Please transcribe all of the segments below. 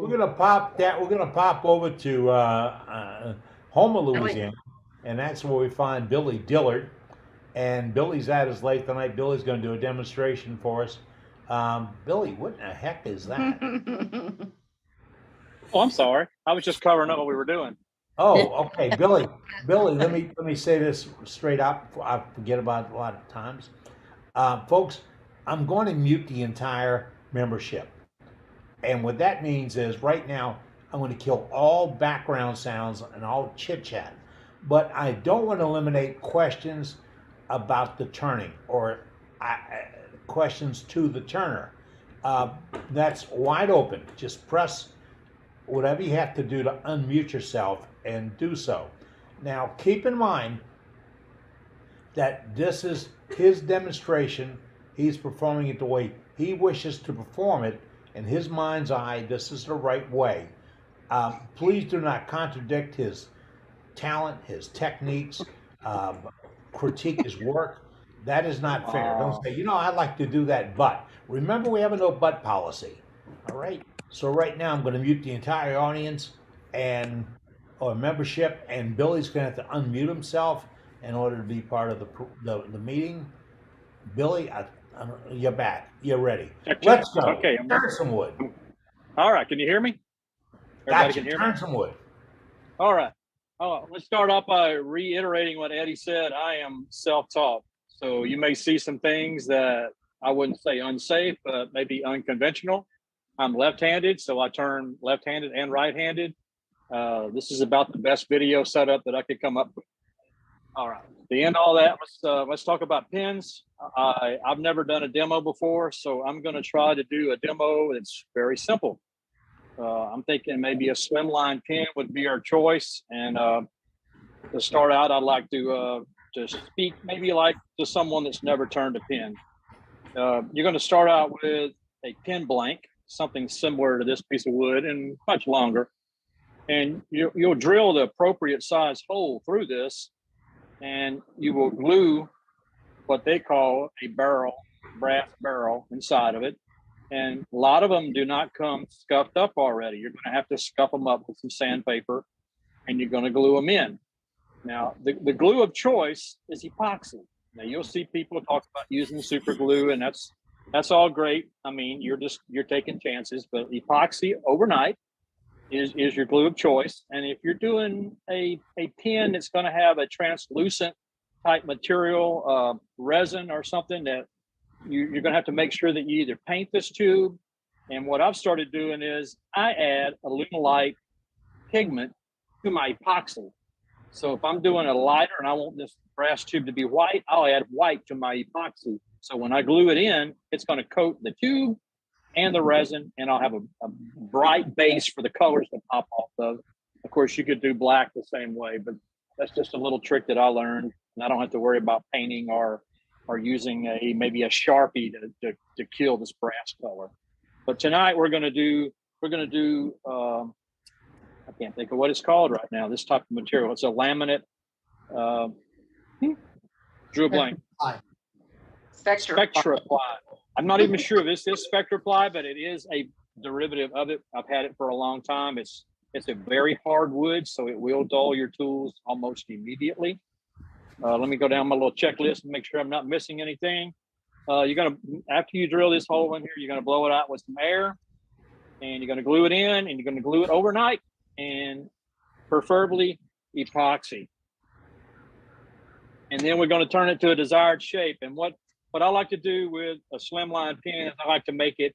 we're gonna pop that. We're gonna pop over to Houma, Really? Louisiana, and that's where we find Billy Dillard. And Billy's at his lake tonight. Billy's going to do a demonstration for us. Billy, what in the heck is that? Oh, I'm sorry. I was just covering up what we were doing. Oh, okay, Billy. Billy, let me say this straight up. I forget about it a lot of times, folks. I'm going to mute the entire membership, and what that means is right now I'm going to kill all background sounds and all chit chat. But I don't want to eliminate questions about the turning or uh, questions to the turner. Uh, that's wide open. Just press whatever you have to do to unmute yourself and do so. Now, keep in mind that this is his demonstration. He's performing it the way he wishes to perform it. In his mind's eye, this is the right way. Please do not contradict his talent, his techniques, um, critique his work. That is not fair. Don't say, I'd like to do that, but remember, we have a no but policy. All right. So right now, I'm going to mute the entire audience and or membership, and Billy's going to have to unmute himself in order to be part of the meeting. Billy, you're back. You're ready. Check, check. Let's go. Okay. Turn some wood. All right. Can you hear me? Everybody Gotcha. can hear Turn me? some wood. All right. Oh, let's start off by reiterating what Eddie said. I am self-taught. So you may see some things that I wouldn't say unsafe, but maybe unconventional. I'm left-handed, so I turn left-handed and right-handed. This is about the best video setup that I could come up with. All right. To end all that, let's talk about pins. I've never done a demo before, so I'm going to try to do a demo that's very simple. I'm thinking maybe a slimline pin would be our choice. And to start out, I'd like to speak maybe like to someone that's never turned a pin. You're going to start out with a pin blank, something similar to this piece of wood and much longer. And you'll drill the appropriate size hole through this, and you will glue what they call a barrel, brass barrel inside of it. And a lot of them do not come scuffed up already. You're going to have to scuff them up with some sandpaper, and you're going to glue them in. Now, the glue of choice is epoxy. Now, you'll see people talk about using super glue, and that's all great. I mean, you're taking chances, but epoxy overnight is your glue of choice. And if you're doing a pin that's going to have a translucent type material, resin or something, that you're going to have to make sure that you either paint this tube. And what I've started doing is I add a Luminolite pigment to my epoxy. So if I'm doing a lighter and I want this brass tube to be white, I'll add white to my epoxy. So when I glue it in, it's going to coat the tube and the resin, and I'll have a bright base for the colors to pop off of. Of course, you could do black the same way, but that's just a little trick that I learned, and I don't have to worry about painting or using maybe a Sharpie to kill this brass color. But tonight we're going to do I can't think of what it's called right now. This type of material. It's a laminate. Drew a blank. Spectra ply. I'm not even sure if this is Spectra ply, but it is a derivative of it. I've had it for a long time. It's a very hard wood, so it will dull your tools almost immediately. Let me go down my little checklist and make sure I'm not missing anything. You're going to, after you drill this hole in here, you're going to blow it out with some air, and you're going to glue it in, and you're going to glue it overnight, and preferably epoxy. And then we're going to turn it to a desired shape. And what I like to do with a slimline pin is I like to make it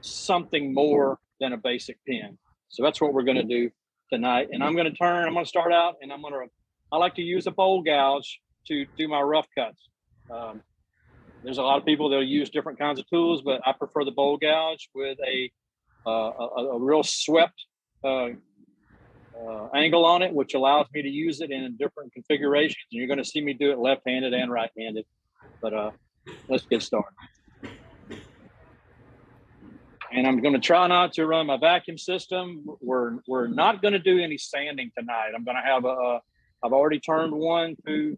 something more than a basic pin. So that's what we're going to do tonight. And I'm going to start out, and I like to use a bowl gouge to do my rough cuts. There's a lot of people that'll use different kinds of tools, but I prefer the bowl gouge with a real swept angle on it, which allows me to use it in different configurations. And you're going to see me do it left-handed and right-handed. But let's get started. And I'm going to try not to run my vacuum system. We're not going to do any sanding tonight. I'm going to have I've already turned one through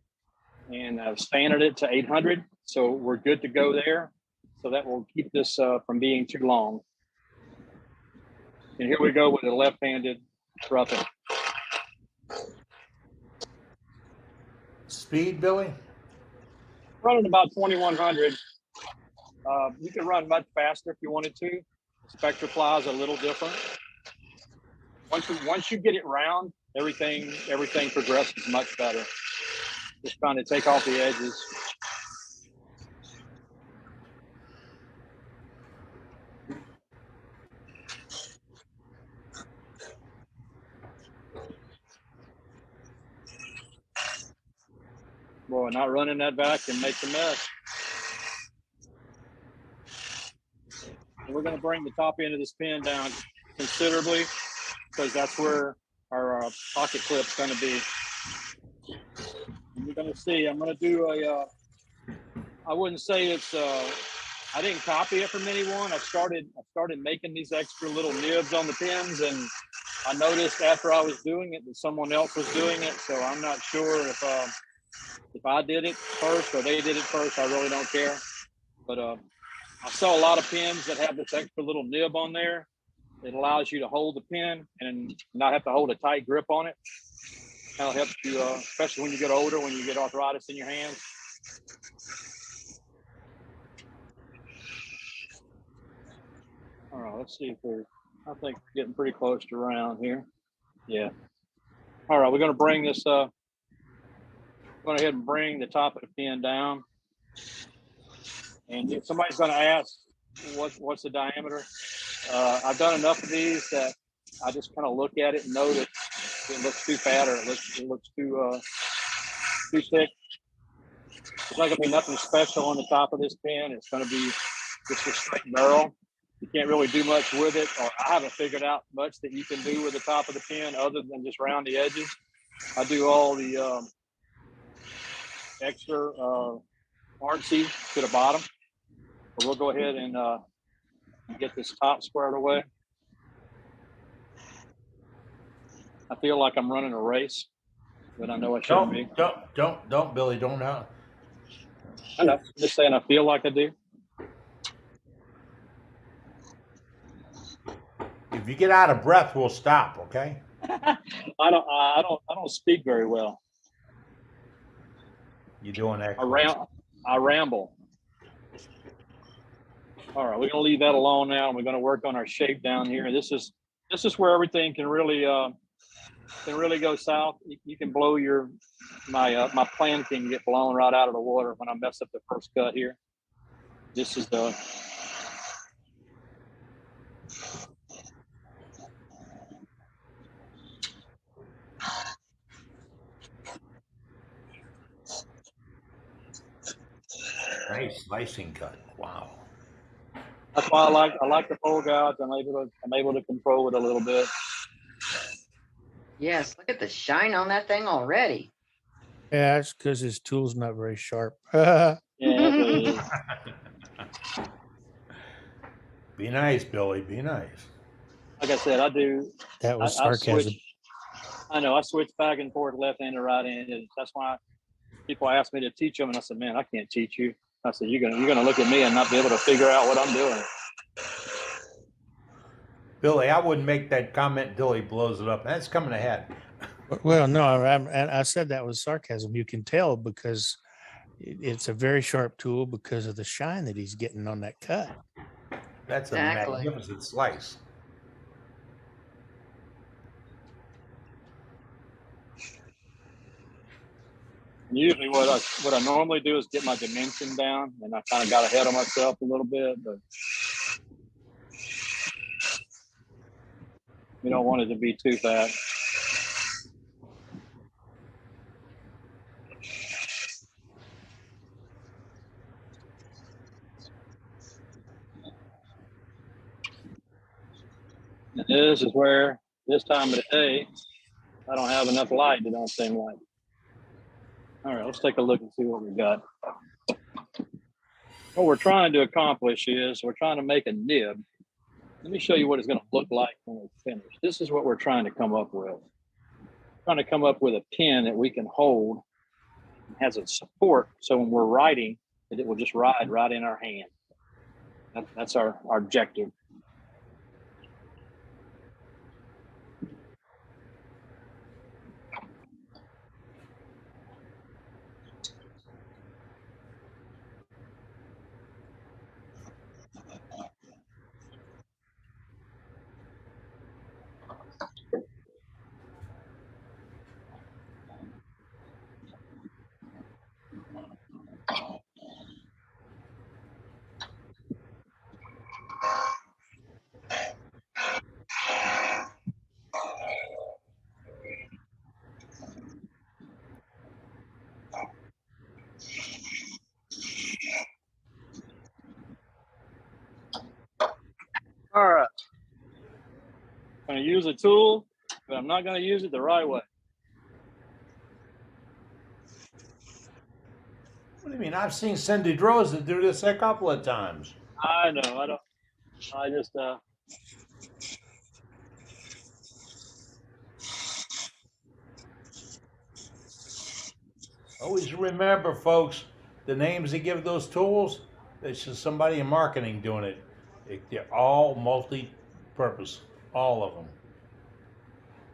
and I've sanded it to 800. So we're good to go there. So that will keep this from being too long. And here we go with a left-handed roughing. Speed, Billy? Running about 2100. You can run much faster if you wanted to. The Spectra fly is a little different. Once you get it round, everything progresses much better. Just trying to take off the edges. Boy, not running that vacuum makes a mess. And we're going to bring the top end of this pin down considerably because that's where our pocket clip's going to be. And you're going to see, I'm going to do I wouldn't say it's, I didn't copy it from anyone. I started making these extra little nibs on the pins, and I noticed after I was doing it that someone else was doing it. So I'm not sure if I did it first or they did it first. I really don't care. But I saw a lot of pins that have this extra little nib on there. It allows you to hold the pin and not have to hold a tight grip on it. That'll help you, especially when you get older, when you get arthritis in your hands. All right, let's see if I think we're getting pretty close to round here. Yeah. All right, we're going to bring this, go ahead and bring the top of the pin down. And if somebody's going to ask, what's the diameter? I've done enough of these that I just kind of look at it and know that it looks too fat or it looks too thick. There's not going to be nothing special on the top of this pin. It's going to be just a straight barrel. You can't really do much with it, or I haven't figured out much that you can do with the top of the pin other than just round the edges. I do all the extra artsy to the bottom. But we'll go ahead and get this top squared away. I feel like I'm running a race, but I know I shouldn't be. Don't, Billy, don't. I know. I'm just saying I feel like I do. If you get out of breath, we'll stop, okay? I don't speak very well. You're doing excellent. I ramble. All right, we're gonna leave that alone now, and we're gonna work on our shape down here. This is where everything can really go south. You can blow my plan can get blown right out of the water when I mess up the first cut here. This is the Nice slicing cut. Wow. That's why I like the pole guides. I'm able to control it a little bit. Yes, look at the shine on that thing already. Yeah, it's because his tool's not very sharp. Yeah, Be nice, Billy. Be nice. like I said, I do. That was I sarcasm. I know. I switch back and forth, left-handed, right-handed. That's why people ask me to teach them, and I said, "Man, I can't teach you." I said, "You're gonna look at me and not be able to figure out what I'm doing." Billy, I wouldn't make that comment until he blows it up. That's coming ahead. Well, no, I said that was sarcasm. You can tell because it's a very sharp tool because of the shine that he's getting on that cut. That's a Exactly. magnificent slice. Usually, what I normally do is get my dimension down, and I kind of got ahead of myself a little bit, but you don't want it to be too fat. And this is where this time of the day I don't have enough light. It don't seem like. All right, let's take a look and see what we got. What we're trying to accomplish is we're trying to make a nib. Let me show you what it's going to look like when we're finished. This is what we're trying to come up with. We're trying to come up with a pin that we can hold, has a support, so when we're writing, that it will just ride right in our hand. That's our objective. I'm going to use a tool, but I'm not going to use it the right way. What do you mean? I've seen Cindy Droza do this a couple of times. I know. I just, Always remember, folks, the names they give those tools, it's just somebody in marketing doing it. They're all multi-purpose, all of them.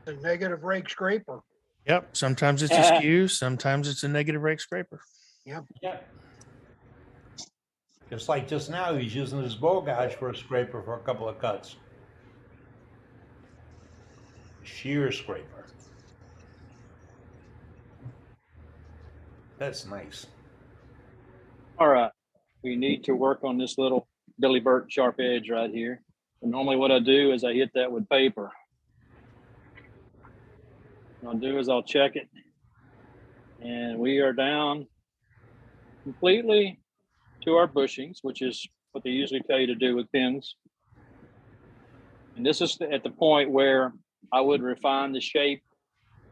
A negative rake scraper. Yep. Sometimes it's a skew. Sometimes it's a negative rake scraper. Yep. Just like just now, he's using his bow gouge for a scraper for a couple of cuts. Shear scraper. That's nice. all right. We need to work on this little Billy Burt sharp edge right here. And normally what I do is I hit that with paper. What I'll do is I'll check it. And we are down completely to our bushings, which is what they usually tell you to do with pins. And this is at the point where I would refine the shape,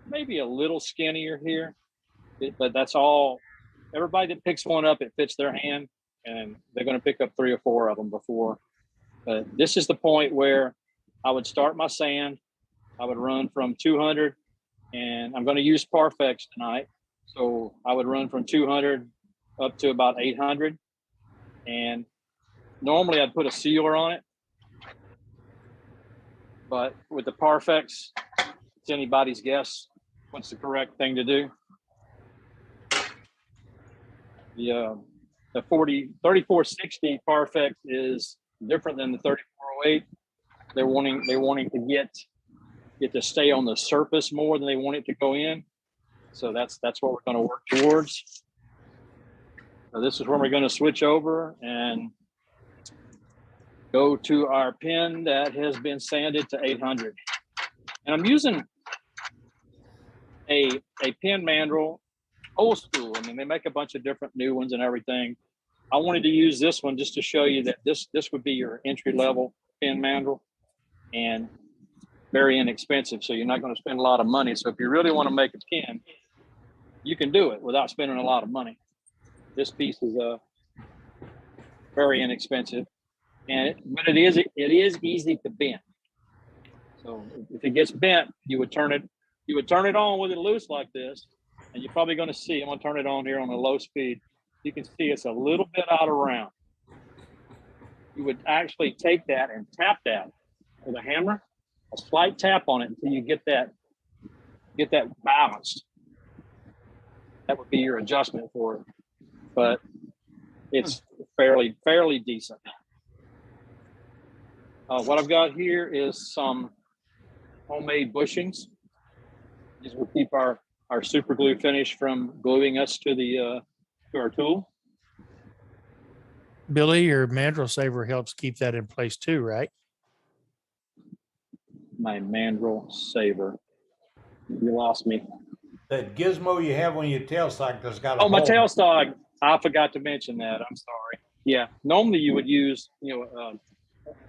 maybe a little skinnier here, but that's all. Everybody that picks one up, it fits their hand, and they're going to pick up 3 or 4 of them before. But this is the point where I would start my sand. I would run from 200, and I'm going to use Parfex tonight. So I would run from 200 up to about 800. And normally I'd put a sealer on it. But with the Parfex, it's anybody's guess what's the correct thing to do. The 3460 Parfex is different than the 3408. They're wanting to get to stay on the surface more than they want it to go in. So that's what we're going to work towards. So this is where we're going to switch over and go to our pin that has been sanded to 800. And I'm using a pin mandrel, old school. I mean, they make a bunch of different new ones and everything. I wanted to use this one just to show you that this would be your entry level pin mandrel and very inexpensive. So you're not going to spend a lot of money. So if you really want to make a pin, you can do it without spending a lot of money. This piece is very inexpensive, but it is easy to bend. So if it gets bent, you would turn it on with it loose like this, and you're probably going to see. I'm going to turn it on here on a low speed. You can see it's a little bit out of round. You would actually take that and tap that with a hammer, a slight tap on it until you get that balanced. That would be your adjustment for it, but it's fairly decent. What I've got here is some homemade bushings. These will keep our super glue finish from gluing us to our tool. Billy, your mandrel saver helps keep that in place too, right? My mandrel saver. You lost me. That gizmo you have on your tailstock that's got a Oh, my hole. tailstock. I forgot to mention that. I'm sorry. Yeah. Normally you would use,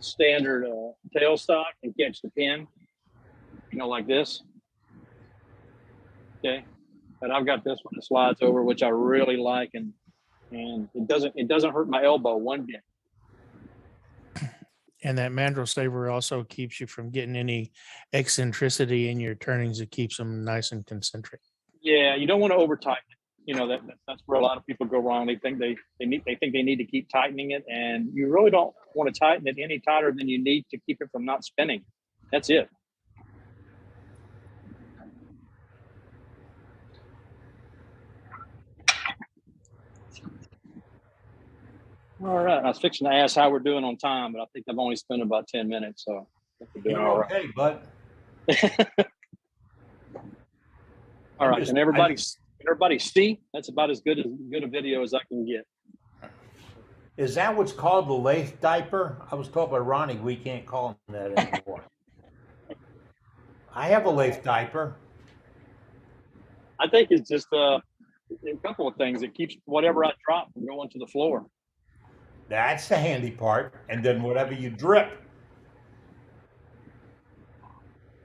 standard tailstock and catch the pin, like this. Okay. But I've got this one that slides over, which I really like, and it doesn't hurt my elbow one bit. And that mandrel saver also keeps you from getting any eccentricity in your turnings. It keeps them nice and concentric. Yeah, you don't want to over tighten it. That's where a lot of people go wrong. They think they need to keep tightening it, and you really don't want to tighten it any tighter than you need to keep it from not spinning. That's it. All right. I was fixing to ask how we're doing on time, but I think I've only spent about 10 minutes, so I think we're doing You're all right. okay, bud. All right. Can everybody see? That's about as good a video as I can get. Is that what's called the lathe diaper? I was told by Ronnie we can't call him that anymore. I have a lathe diaper. I think it's just a couple of things. It keeps whatever I drop from going to the floor. That's the handy part. And then whatever you drip.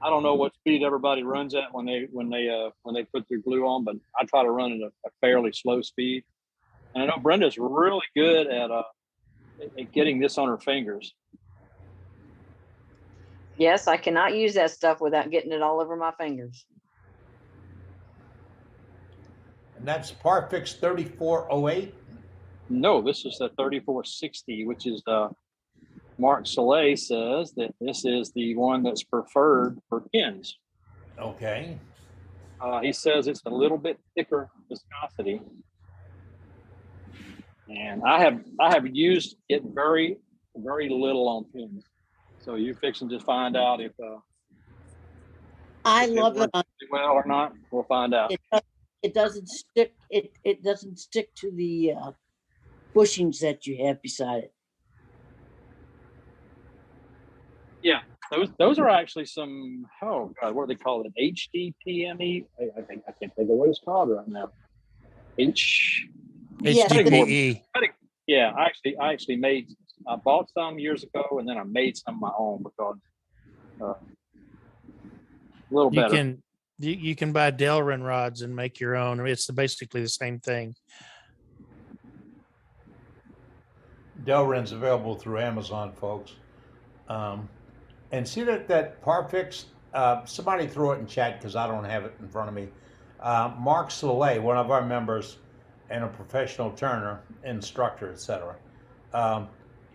I don't know what speed everybody runs at when they put their glue on, but I try to run at a fairly slow speed. And I know Brenda's really good at getting this on her fingers. Yes, I cannot use that stuff without getting it all over my fingers. And that's Parfix 3408. No, this is the 3460, which is Mark Soleil says that this is the one that's preferred for pins. Okay. He says it's a little bit thicker viscosity. And I have used it very, very little on pins. So you're fixing to find out if I love it. works well or not. We'll find out. It doesn't stick. It doesn't stick to the bushings that you have beside it. Yeah, those are actually some, oh God, what do they call it? HDPME? I can't think of what it's called right now. Yes, HDPE. Yeah, I actually I bought some years ago and then I made some of my own because a little You better. you can buy Delrin rods and make your own. It's basically the same thing. Delrin's available through Amazon, folks. And see that Parfix, somebody throw it in chat because I don't have it in front of me. Mark Soleil, one of our members and a professional turner, instructor, etc.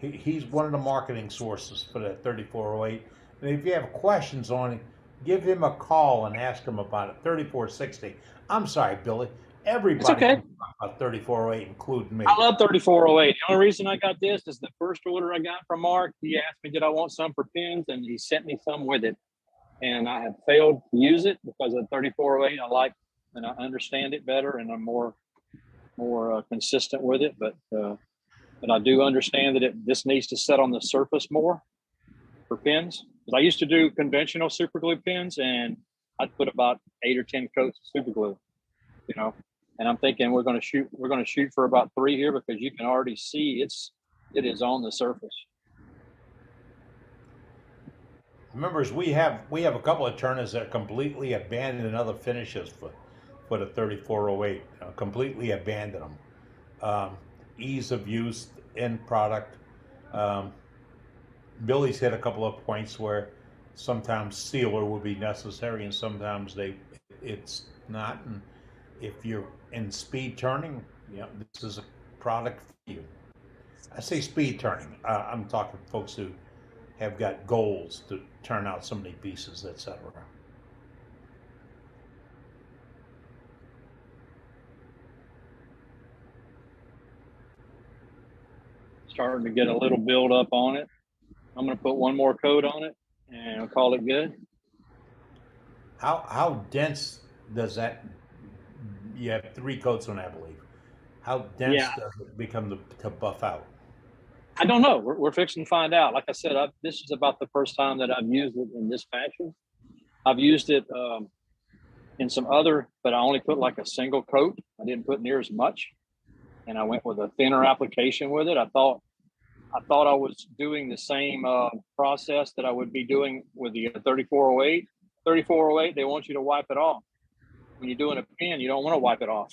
He's one of the marketing sources for that 3408. And if you have questions on it, give him a call and ask him about it. 3460. I'm sorry, Billy. Everybody okay. can talk about 3408, including me. I love 3408. The only reason I got this is the first order I got from Mark. He asked me, did I want some for pins? And he sent me some with it. And I have failed to use it because of 3408. I like and I understand it better and I'm more consistent with it. But I do understand that this needs to set on the surface more for pins. Because I used to do conventional super glue pins and I'd put about 8 or 10 coats of super glue, you know. And I'm thinking we're going to shoot for about 3 here because you can already see it is on the surface. Members, we have a couple of turners that completely abandoned other finishes for the 3408. Completely abandoned them. Ease of use, end product. Billy's hit a couple of points where sometimes sealer will be necessary and sometimes it's not. And if you're in speed turning, this is a product for you. I say speed turning. I'm talking folks who have got goals to turn out so many pieces, etc. Starting to get a little build up on it. I'm going to put one more coat on it and we'll call it good. How dense does that? You have 3 coats on, I believe. How dense does it become to buff out? I don't know. We're fixing to find out. Like I said, this is about the first time that I've used it in this fashion. I've used it in some other, but I only put like a single coat. I didn't put near as much, and I went with a thinner application with it. I thought I was doing the same process that I would be doing with the 3408. 3408, they want you to wipe it off. When you're doing a pin, you don't want to wipe it off.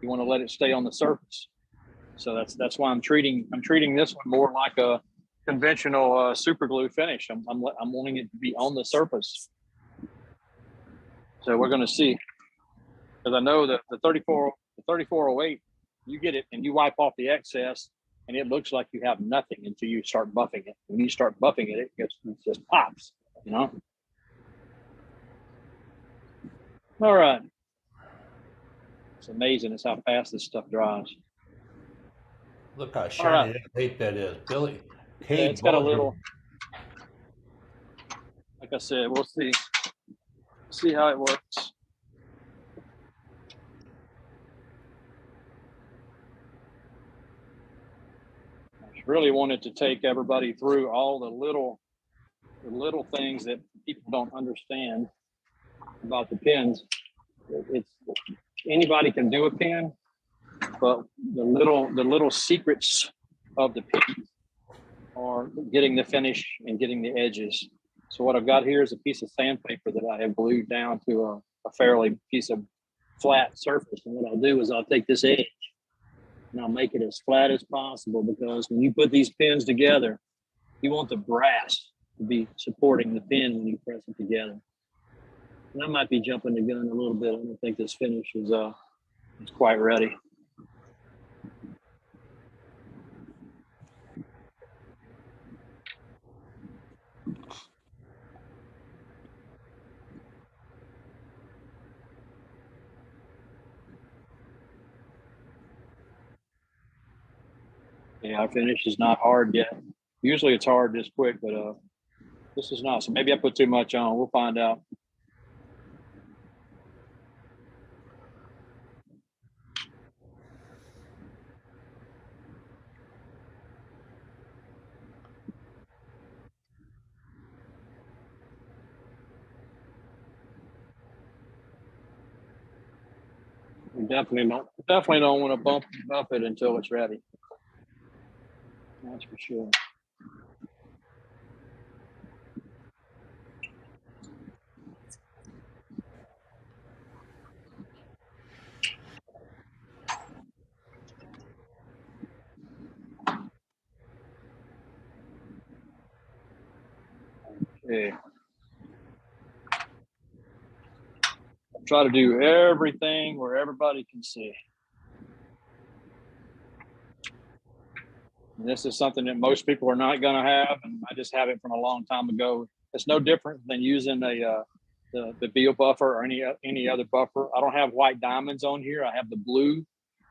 You want to let it stay on the surface. So that's why I'm treating this one more like a conventional super glue finish. I'm wanting it to be on the surface. So we're going to see, because I know that the 3408, you get it and you wipe off the excess, and it looks like you have nothing until you start buffing it. When you start buffing it, it just pops. All right. It's amazing it's how fast this stuff dries. Look how shiny that tape that is, Billy. Yeah, it's got a little. Like I said, we'll see how it works. I really wanted to take everybody through all the little things that people don't understand about the pins. It's anybody can do a pin, but the little secrets of the pins are getting the finish and getting the edges. So what I've got here is a piece of sandpaper that I have glued down to a fairly piece of flat surface. And what I'll do is I'll take this edge and I'll make it as flat as possible, because when you put these pins together, you want the brass to be supporting the pin when you press it together. And I might be jumping the gun a little bit. I don't think this finish is quite ready. Yeah, our finish is not hard yet. Usually it's hard this quick, but this is not. So maybe I put too much on. We'll find out. We definitely don't want to bump it until it's ready. That's for sure. Okay. Try to do everything where everybody can see. And this is something that most people are not going to have, and I just have it from a long time ago. It's no different than using the Beal buffer or any other buffer. I don't have white diamonds on here. I have the blue,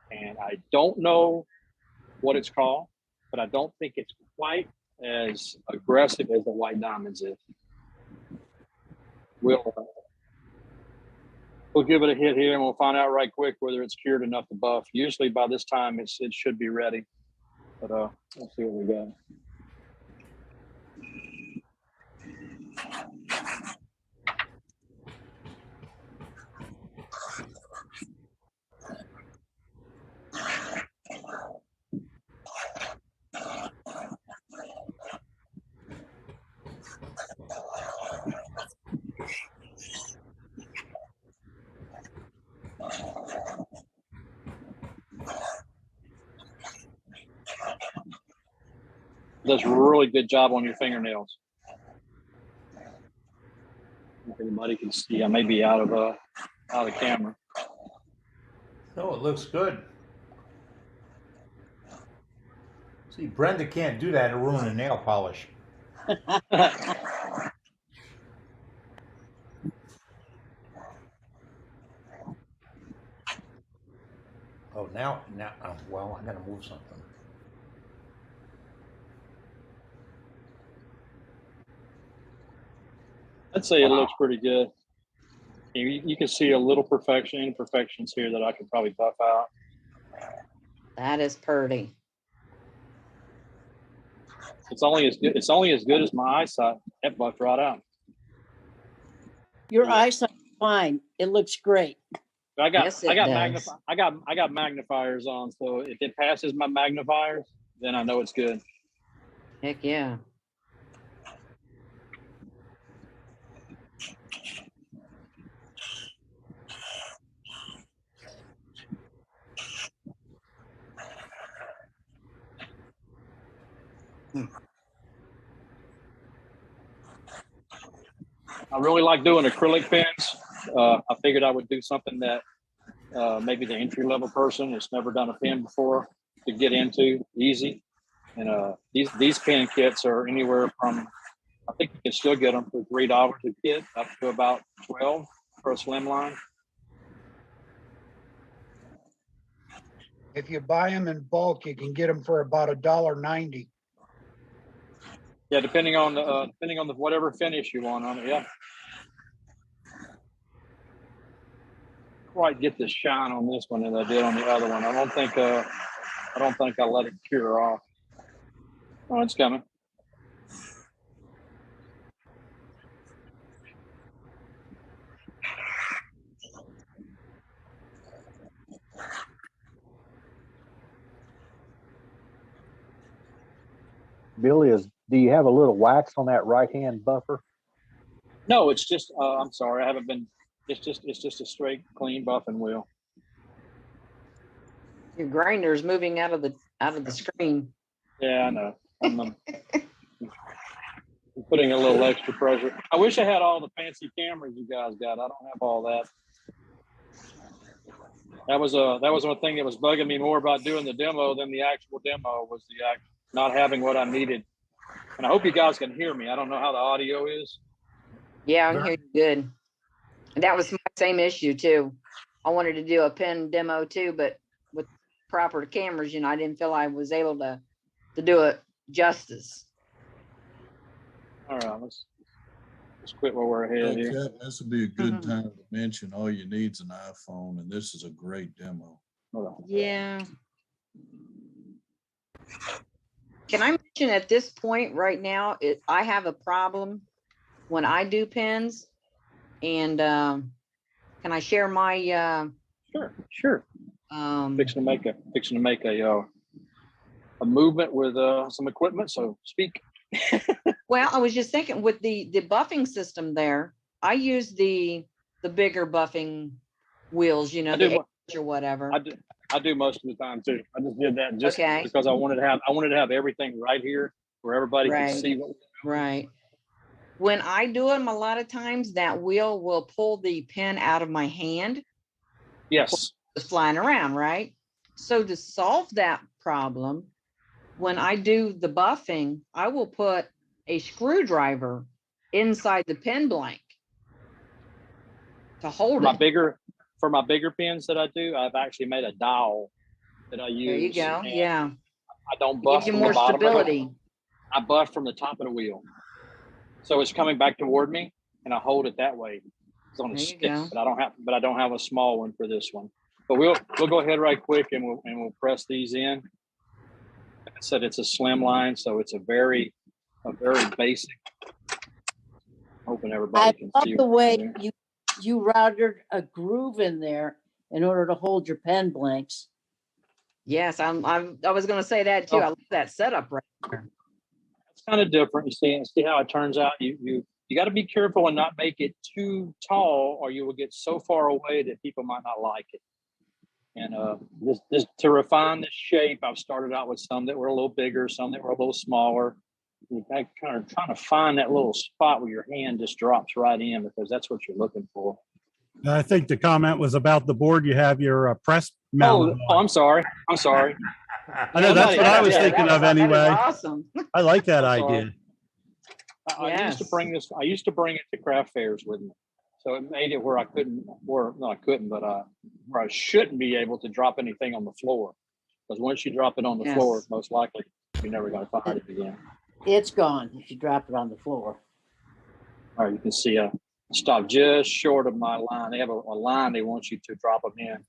and I don't know what it's called, but I don't think it's quite as aggressive as the white diamonds is. We'll give it a hit here, and we'll find out right quick whether it's cured enough to buff. Usually by this time it should be ready, but let's see what we got. Does a really good job on your fingernails. If anybody can see, I may be out of camera. No, it looks good. See, Brenda can't do that and ruin a nail polish. Oh, now, well, I gotta move something. I'd say it looks pretty good. You can see a little imperfections here that I could probably buff out. That is pretty. It's only as good as my eyesight. That buffed right out. Your eyesight's fine. It looks great. I got Yes, it I got magnifiers on, so if it passes my magnifiers, then I know it's good. Heck yeah. I really like doing acrylic pens. I figured I would do something that maybe the entry-level person that's never done a pen before could get into easy. And these pen kits are anywhere from, I think you can still get them for $3 a kit up to about $12 for a slim line. If you buy them in bulk, you can get them for about $1.90. Yeah, depending on the whatever finish you want on it. Yeah. Quite get the shine on this one that I did on the other one. I don't think I let it cure off. Oh, it's coming. Billy, do you have a little wax on that right hand buffer? No, it's just, I'm sorry, I haven't been, it's just a straight, clean buffing wheel. Your grinder's moving out of the screen. Yeah, I know. I'm putting a little extra pressure. I wish I had all the fancy cameras you guys got. I don't have all that. That was one thing that was bugging me more about doing the demo than the actual demo, was not having what I needed. And I hope you guys can hear me. I don't know how the audio is. Yeah, I can hear you good. And that was my same issue too. I wanted to do a pen demo too, but with proper cameras, I didn't feel I was able to do it justice. All right, let's quit while we're ahead here. Kevin, this would be a good time to mention all you need is an iPhone, and this is a great demo. Hold on. Yeah. Can I mention at this point right now, I have a problem when I do pens, and can I share my Sure. Fixing to make a movement with some equipment, so speak. well, I was just thinking with the buffing system there, I use the bigger buffing wheels, the 8 or whatever. I do most of the time too. I just did that just Okay. because I wanted to have everything right here where everybody can see what. Right. When I do them, a lot of times that wheel will pull the pen out of my hand. Yes. It's flying around, right? So to solve that problem, when I do the buffing, I will put a screwdriver inside the pen blank to hold it. For my bigger pens that I do, I've actually made a dowel that I use. There you go. Yeah. I don't It buff gives you from more the bottom stability. of it. I buff from the top of the wheel. So it's coming back toward me and I hold it that way. It's on a There you stick, go. but I don't have a small one for this one. But we'll go ahead right quick and we'll press these in. Like I said, it's a slim line, so it's a very basic. Hoping everybody I can love see the what way I'm doing. you routed a groove in there in order to hold your pen blanks. Yes, I was going to say that too. Oh. I love that setup right there. It's kind of different. You see how it turns out. You got to be careful and not make it too tall, or you will get so far away that people might not like it. And this to refine this shape, I've started out with some that were a little bigger, some that were a little smaller. You kind of trying to find that little spot where your hand just drops right in, because that's what you're looking for. I think the comment was about the board you have your press mounted Oh, on. I'm sorry. I know that's what I was Yeah, thinking of That is anyway. awesome. I like that I'm sorry. idea. I used to bring this. I used to bring it to craft fairs with me, so it made it where I couldn't, where I shouldn't be able to drop anything on the floor. Because once you drop it on the Yes. floor, most likely you're never going to find it again. It's gone if you drop it on the floor. All right, you can see I stopped just short of my line. They have a line they want you to drop them in,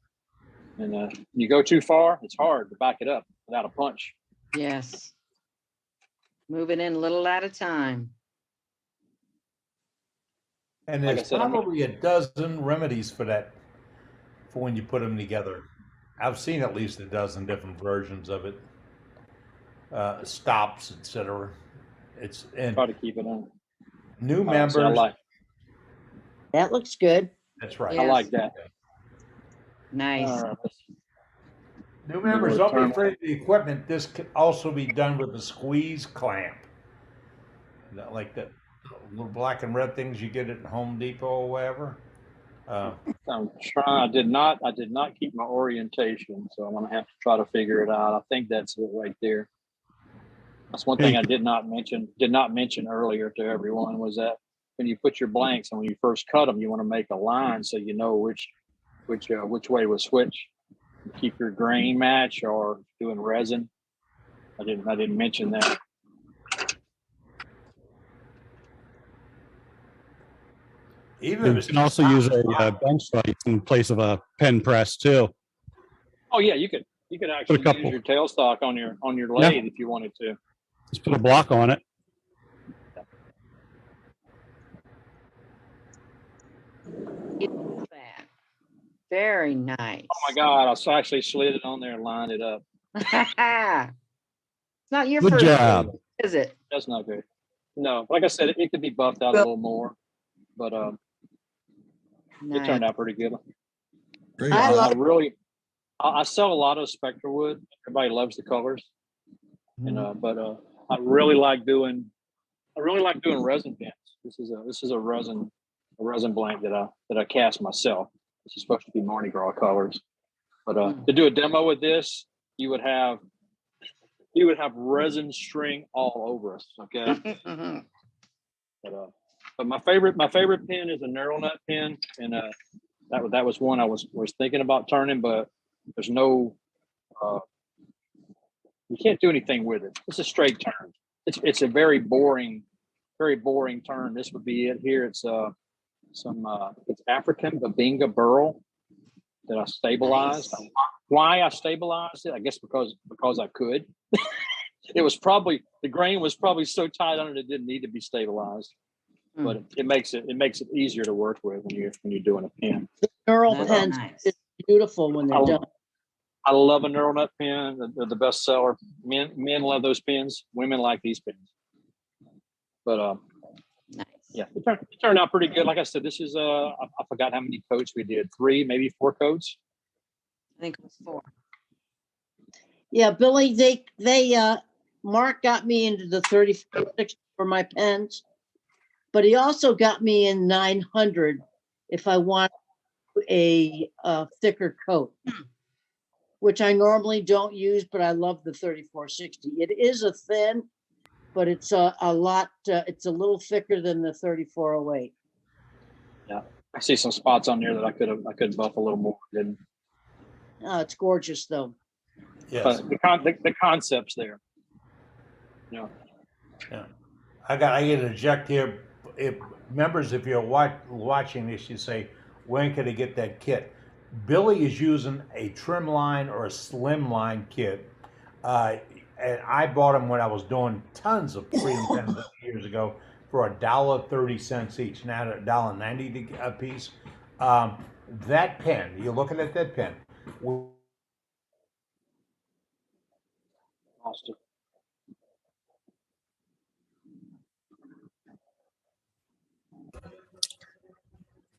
and you go too far, it's hard to back it up without a punch. Yes. Moving in a little at a time. And Like I there's said, probably a dozen remedies for that, for when you put them together. I've seen at least a dozen different versions of it. Stops, etc. It's and Try to keep it on. new So members. That looks good. That's right. I like that. Nice. All right, New members, We'll don't be turn- afraid of the equipment. This could also be done with a squeeze clamp. Like the little black and red things you get at Home Depot or wherever. I'm trying. I did not keep my orientation, so I'm gonna have to try to figure it out. I think that's it right there. That's one thing I did not mention earlier to everyone, was that when you put your blanks and when you first cut them, you want to make a line so you know which way to switch. Keep your grain match or doing resin. I didn't mention that. Even if You it's can also use a bench light in place of a pen press too. Oh yeah, you could actually couple. use your tailstock on your lathe if you wanted to. Just put a block on it. That. Very nice. Oh my God, I actually slid it on there and lined it up. It's not your Good first job. time, is it? That's not good. No, like I said, it could be buffed out a little more, but it Nice. turned out pretty good. Great. I love- I sell a lot of spectra wood. Everybody loves the colors, Mm-hmm. and but I really like doing resin pins. This is a resin blank that I cast myself. This is supposed to be Mardi Gras colors, but to do a demo with this, you would have resin string all over us. Okay, but my favorite pin is a knurl nut pin, and that was one I was thinking about turning, but there's no you can't do anything with it. It's a straight turn. It's a very boring turn. This would be it here. It's it's African Babinga burl that I stabilized. Nice. Why I stabilized it? I guess because I could. It was probably, the grain was probably so tight on it, it didn't need to be stabilized. But it makes it easier to work with when you're doing a pin. Neural That's pens nice. is beautiful when they're done. I love a knurl nut pin. They're the best seller. Men love those pins. Women like these pins. But Nice. yeah, it turned out pretty good. Like I said, this is I forgot how many coats we did. 3, maybe 4 coats. I think it was 4. Yeah, Billy, they Mark got me into the 3460 for my pens, but he also got me in 900 if I want a thicker coat, which I normally don't use, but I love the 3460. It is a thin, but it's a lot, it's a little thicker than the 3408. Yeah, I see some spots on there that I could buff a little more. Didn't. It's gorgeous though. Yes. But the concept's there. Yeah. Yeah. I get to interject here. If members, if you're watching this, you say, when can I get that kit? Billy is using a trim line or a slim line kit. And I bought them when I was doing tons of freedom pens years ago for $1.30 each, now $1.90 a piece. That pen, you're looking at that pen. Austin.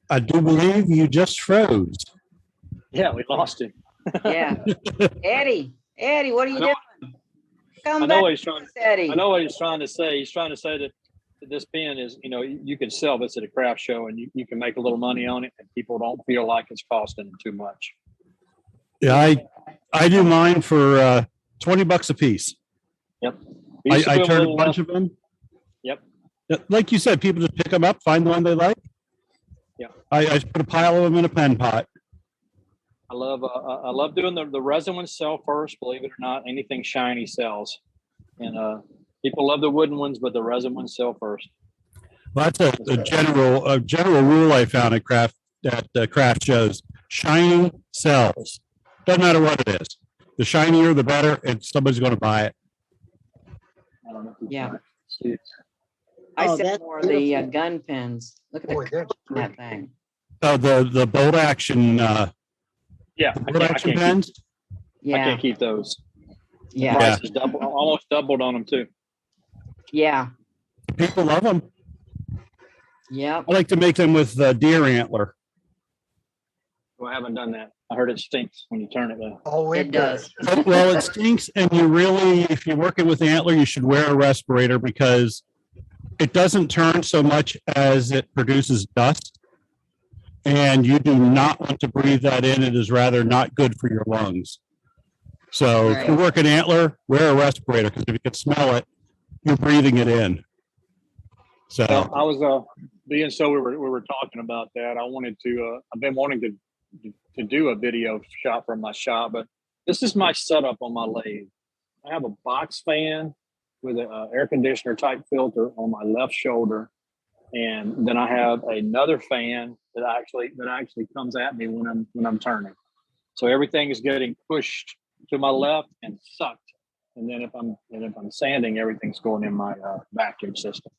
I do believe you just froze. Yeah, we lost him. Yeah. Eddie, what are you I know- doing? Come I know back, what he's trying. Eddie. I know what he's trying to say. He's trying to say that this pen is, you can sell this at a craft show and you can make a little money on it, and people don't feel like it's costing them too much. Yeah, I do mine for $20 a piece. Yep. We used to I do 'em turn a little bunch less- of them. Yep. Like you said, people just pick them up, find the one they like. Yeah. I just put a pile of them in a pen pot. I love doing the resin ones sell first. Believe it or not, anything shiny sells, and people love the wooden ones, but the resin ones sell first. Well, that's a general rule I found at craft shows. Shiny sells. Doesn't matter what it is. The shinier, the better, and somebody's going to buy it. I don't know if you Yeah. can see it. I Oh, said that's more of the beautiful. gun pins. Look at Boy, the that's color on that thing. The bolt action, Yeah, bolt action pens. I Yeah, can't keep those. yeah, Price is almost doubled on them too. yeah, People love them. yep. I like to make them with deer antler. Well, I haven't done that. I heard it stinks when you turn it though. Oh, It does. Well, it stinks, and if you're working with antler, you should wear a respirator because it doesn't turn so much as it produces dust. And you do not want to breathe that in. It is rather not good for your lungs. So if you're Right. working antler, wear a respirator because if you can smell it, you're breathing it in. So Well, I was being so we were talking about that. I wanted to. I've been wanting to do a video shot from my shop, but this is my setup on my lathe. I have a box fan with an air conditioner type filter on my left shoulder, and then I have another fan that actually comes at me when I'm turning. So everything is getting pushed to my left and sucked, and then if I'm sanding, everything's going in my vacuum system.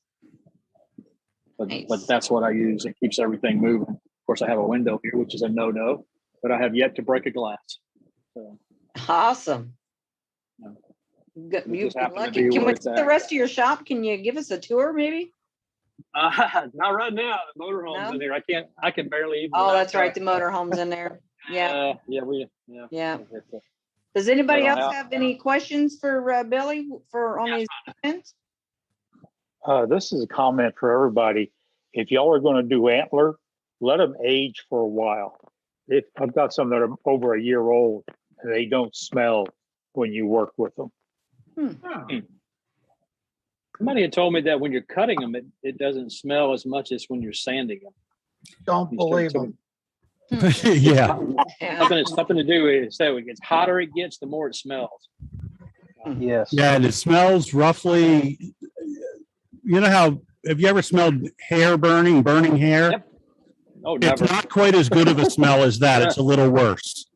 But Nice. that's what I use. It keeps everything moving. Of course, I have a window here, which is a no-no, but I have yet to break a glass. So Awesome. Yeah. Good. It You've just been happened to lucky. be Can where we it's see at. the rest of your shop? Can you give us a tour maybe? Not right now. The motorhome's No? in here. I can barely even. Oh, that's right. The motorhome's in there. Yeah, Yeah. yeah. Does anybody Little else house. have any questions for Billy for on these pins? This is a comment for everybody. If y'all are going to do antler, let them age for a while. I've got some that are over a year old, and they don't smell when you work with them. Somebody had told me that when you're cutting them, it doesn't smell as much as when you're sanding them. Don't believe them. Yeah. Yeah. Something to do with so it's hotter it gets, the more it smells. Yes. Yeah, and it smells roughly, you know how, have you ever smelled hair burning hair? Yep. Oh, It's never. not quite as good of a smell as that. It's a little worse.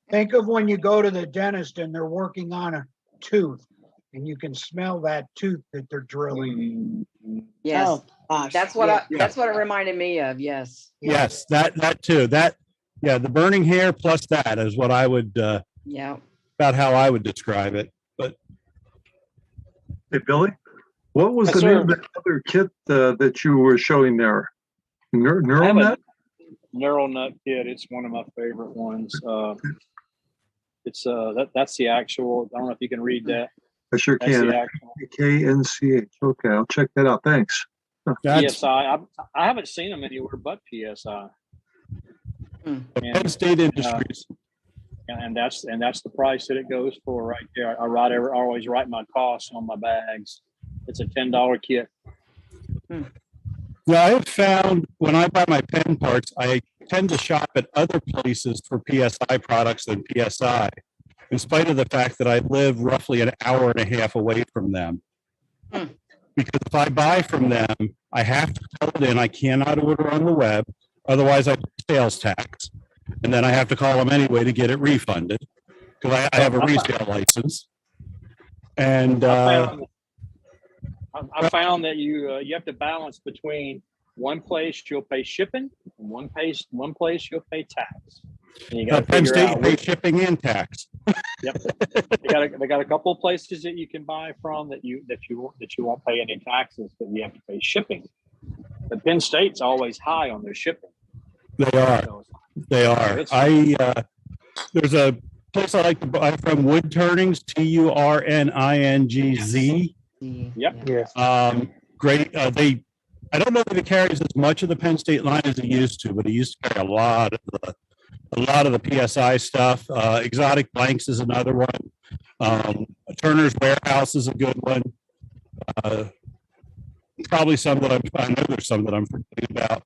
Think of when you go to the dentist and they're working on a tooth and you can smell that tooth that they're drilling. Yes, Oh, gosh. that's what Yeah. that's what it reminded me of. Yes. Yes, that too. Yeah, the burning hair plus that is what I would, Yeah. about how I would describe it. But Hey, Billy, what was Yes, the name sir. of the other kit that you were showing there? Neural have a- net? Neural nut kit. It's one of my favorite ones. It's that's the actual. I don't know if you can read that. I sure That's can. the actual KNCH. Okay, I'll check that out. Thanks. that's PSI. I haven't seen them anywhere but PSI. Penn State Industries. And that's the price that it goes for right there. I always write my costs on my bags. It's a $10 kit. Yeah, I have found when I buy my pen parts, I tend to shop at other places for PSI products than PSI, in spite of the fact that I live roughly an hour and a half away from them. Because if I buy from them, I have to fill it in. I cannot order on the web. Otherwise, I pay sales tax. And then I have to call them anyway to get it refunded because I have a resale license. And I found that you have to balance between one place you'll pay shipping and one place you'll pay tax. And you got to Penn figure State out pays which. shipping and tax. Yep. They got a couple of places that you can buy from that you won't pay any taxes, but you have to pay shipping. But Penn State's always high on their shipping. They are. So They are. There's a place I like to buy from, Wood Turnings, TURNINGZ. Yep. Yes. Great. I don't know that it carries as much of the Penn State line as it used to, but it used to carry a lot of the PSI stuff. Exotic Blanks is another one. Turner's Warehouse is a good one. Probably some that I know there's some that I'm forgetting about.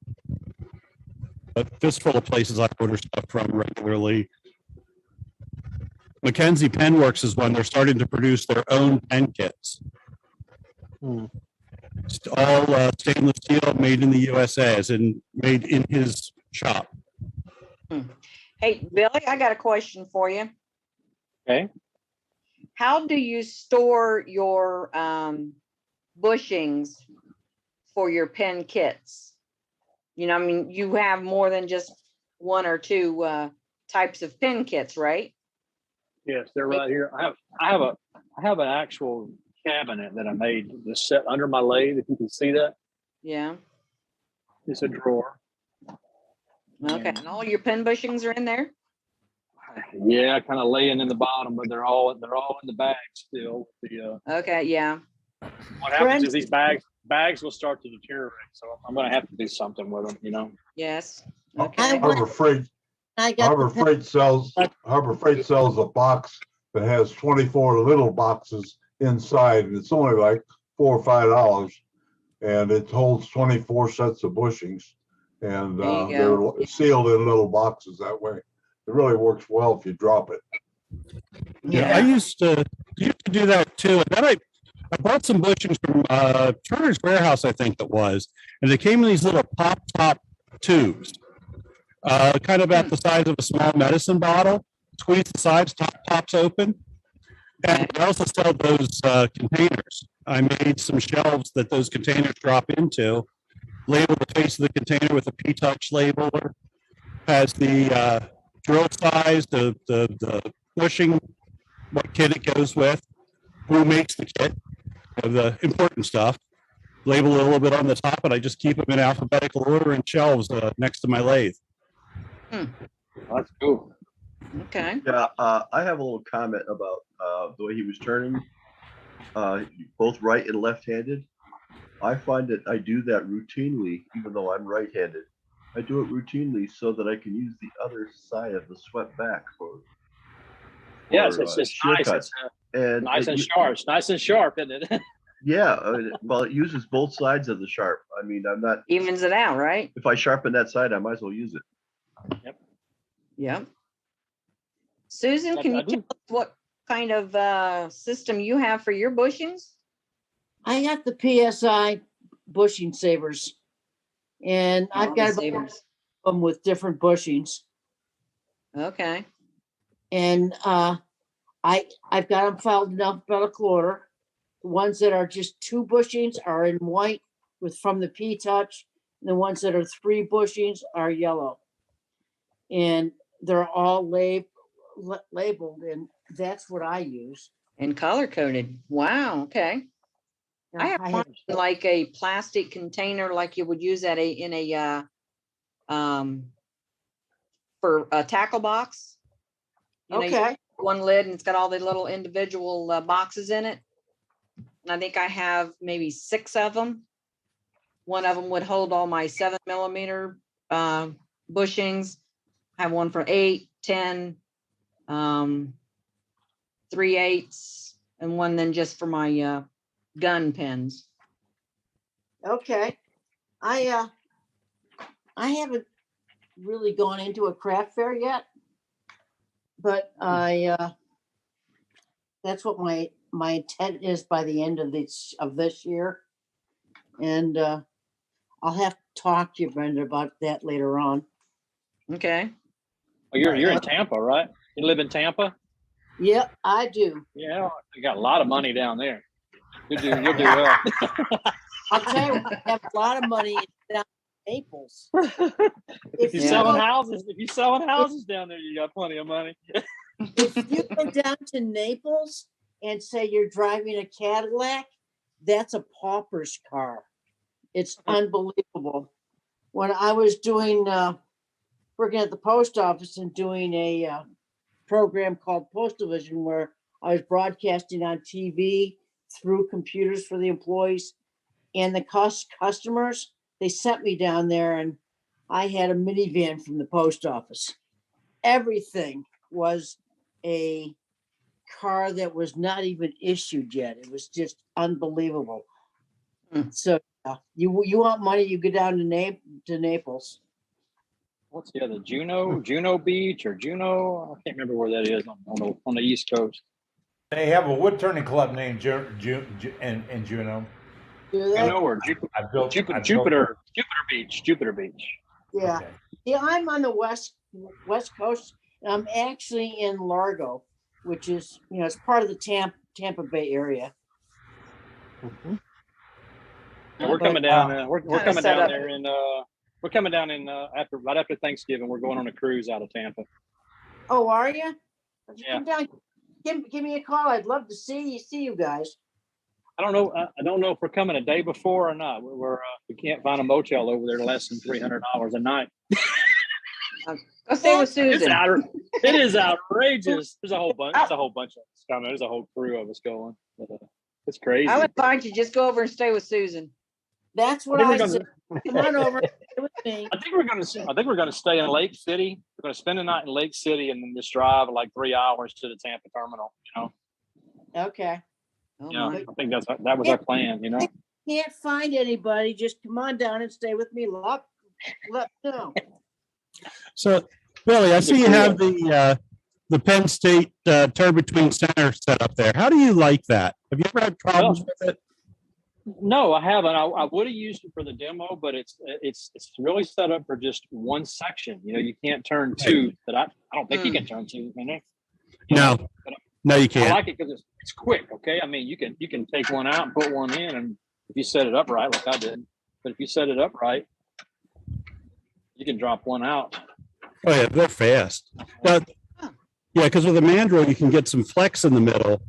A fistful of places I order stuff from regularly. Mackenzie Penworks is one. They're starting to produce their own pen kits. It's all stainless steel, made in the USA, as in made in his shop. Hey, Billy, I got a question for you. Okay. How do you store your bushings for your pen kits? You know, I mean, you have more than just one or two types of pen kits, right? Yes, they're right here. I have an actual cabinet that I made that's set under my lathe. If you can see that, Yeah. it's a drawer. Okay. And all your pen bushings are in there? Yeah, kind of laying in the bottom, but they're all in the bag still. Okay. Yeah. What happens is these bags will start to deteriorate, so I'm going to have to do something with them. You know. Yes. I Okay. went- Harbor Freight, I got Harbor the pen- Freight sells a box that has 24 little boxes inside, and it's only like $4 or $5, and it holds 24 sets of bushings, and There you go. they're sealed in little boxes that way. It really works well if you drop it. Yeah, I used to do that too. And then I bought some bushings from Turner's Warehouse, I think that was, and they came in these little pop top tubes, kind of about the size of a small medicine bottle. Squeeze the sides, top pops open. And I also sell those containers. I made some shelves that those containers drop into. Label the face of the container with a P-Touch labeler. Has the drill size, the bushing, what kit it goes with, who makes the kit, the important stuff. label it a little bit on the top, and I just keep them in alphabetical order and shelves next to my lathe. That's cool. Okay. Yeah, I have a little comment about the way he was turning, both right and left-handed. I find that I do that routinely, even though I'm right-handed. I do it routinely so that I can use the other side of the swept back for Yes, it's shear nice. cuts. And Nice and sharp. It's nice and sharp, isn't it? yeah, well, it uses both sides of the sharp. I mean, I'm not, Evens it out, right? if I sharpen that side, I might as well use it. Yep. Susan, can you tell us what kind of system you have for your bushings? I got the PSI bushing savers. And I've got them with different bushings. Okay. And I've got them filed in alphabetical order. The ones that are just 2 bushings are in white with from the P-Touch. And the ones that are 3 bushings are yellow. And they're all labeled, and that's what I use. And color coded. Wow. Okay. I have one like a plastic container, like you would use at for a tackle box. You know, okay. One lid, and it's got all the little individual boxes in it. And I think I have maybe 6 of them. One of them would hold all my 7mm bushings. I have one for 8, 10, 3/8, and one then just for my gun pins. Okay. I haven't really gone into a craft fair yet, but that's what my intent is by the end of this year. And I'll have to talk to you, Brenda, about that later on. Okay. Well, you're in Tampa, right? You live in Tampa? Yep, I do. Yeah, you got a lot of money down there. You'll do well. I'll tell you, I have a lot of money down in Naples. If you're selling houses down there, you got plenty of money. If you go down to Naples and say you're driving a Cadillac, that's a pauper's car. It's unbelievable. When I was doing working at the post office and doing a program called Postal Vision, where I was broadcasting on TV through computers for the employees and the customers, they sent me down there, and I had a minivan from the post office. Everything was a car that was not even issued yet. It was just unbelievable. So you want money, you go down to Naples. What's the other? Juno Beach or Juno? I can't remember where that is on the East Coast. They have a wood turning club named in Juneau. Juno or Jupiter Beach. Yeah. Okay. Yeah, I'm on the west coast. I'm actually in Largo, which is, it's part of the Tampa Bay area. And we're coming down. We're coming down there in. We're coming down in right after Thanksgiving. We're going on a cruise out of Tampa. Oh, are you? Yeah. Come down. Give me a call. I'd love to see you guys. I don't know. I don't know if we're coming a day before or not. We can't find a motel over there less than $300 a night. Go stay with Susan. It is outrageous. There's a whole bunch. There's a whole bunch of us coming. There's a whole crew of us going. But, it's crazy. I would invite you. Just go over and stay with Susan. That's what I said. Come on over. Stay with me. I think we're gonna stay in Lake City. We're gonna spend the night in Lake City and then just drive like 3 hours to the Tampa terminal. Okay. I think that was our plan. Can't find anybody. Just come on down and stay with me. Let me know. So, Billy, I see you have the Penn State turn-between center set up there. How do you like that? Have you ever had problems with it? No, I haven't. I would have used it for the demo, but it's really set up for just one section. You can't turn 2. But I don't think you can turn 2. No, you can't. I like it because it's quick. Okay, I mean you can take one out and put one in, and if you set it up right, like I did. But if you set it up right, you can drop one out. Oh yeah, they're fast. But yeah, because with a mandrel you can get some flex in the middle,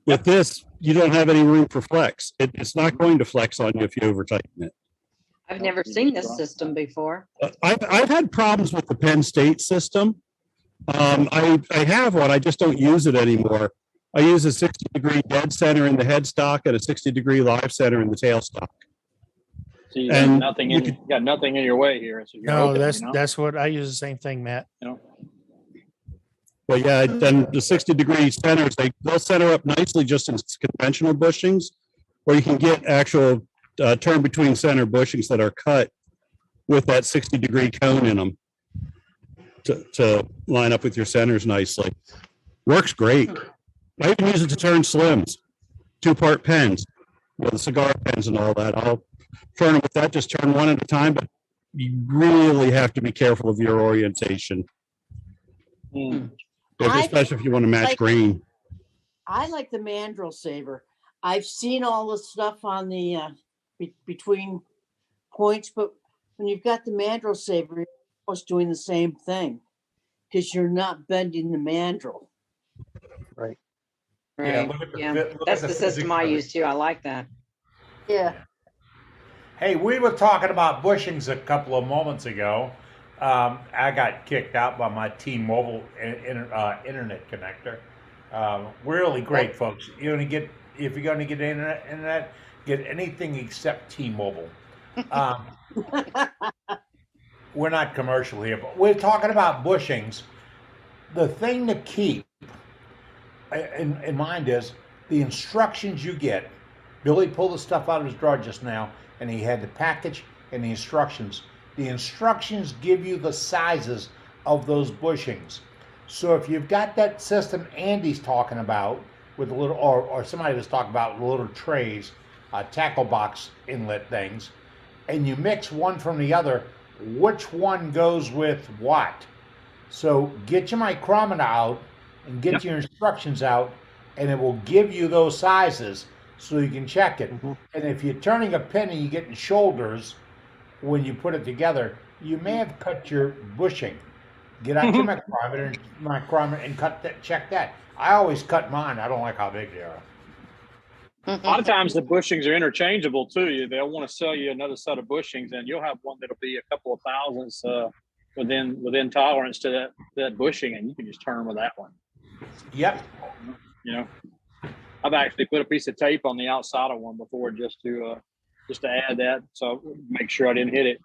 With this, you don't have any room for flex. It's not going to flex on you if you over tighten it. I've never seen this system before. I've had problems with the Penn State system. I have one. I just don't use it anymore. I use a 60-degree dead center in the headstock and a 60-degree live center in the tailstock. So you And got nothing in your way here. So you're No, open, that's you know? that's what I use the same thing, Matt. You know? But yeah, then the 60-degree centers, they'll center up nicely just in conventional bushings, or you can get actual turn between center bushings that are cut with that 60-degree cone in them to line up with your centers nicely. Works great. I even use it to turn slims, 2-part pens, the cigar pens and all that. I'll turn them with that, just turn one at a time, but you really have to be careful of your orientation, especially if you want to match grain. I like the mandrel saver. I've seen all the stuff on the between points, but when you've got the mandrel saver, you're almost doing the same thing because you're not bending the mandrel. Right. Yeah, That's the system I use too. I like that. Yeah. Hey, we were talking about bushings a couple of moments ago. I got kicked out by my T-Mobile internet connector. Really great, folks. If you're going to get internet, get anything except T-Mobile. We're not commercial here, but we're talking about bushings. The thing to keep in mind is the instructions you get. Billy pulled the stuff out of his drawer just now, and he had the package and the instructions. The instructions give you the sizes of those bushings. So if you've got that system Andy's talking about with the little, or somebody was talking about the little trays, tackle box inlet things, and you mix one from the other, which one goes with what? So get your micrometer out and get your instructions out, and it will give you those sizes so you can check it. And if you're turning a pin and you're getting shoulders when you put it together, you may have cut your bushing. Get out your micrometer and cut that. Check that. I always cut mine. I don't like how big they are. A lot of times the bushings are interchangeable too. They'll want to sell you another set of bushings, and you'll have one that'll be a couple of thousandths within tolerance to that bushing, and you can just turn with that one. Yep. You know, I've actually put a piece of tape on the outside of one before just to add that, so make sure I didn't hit it.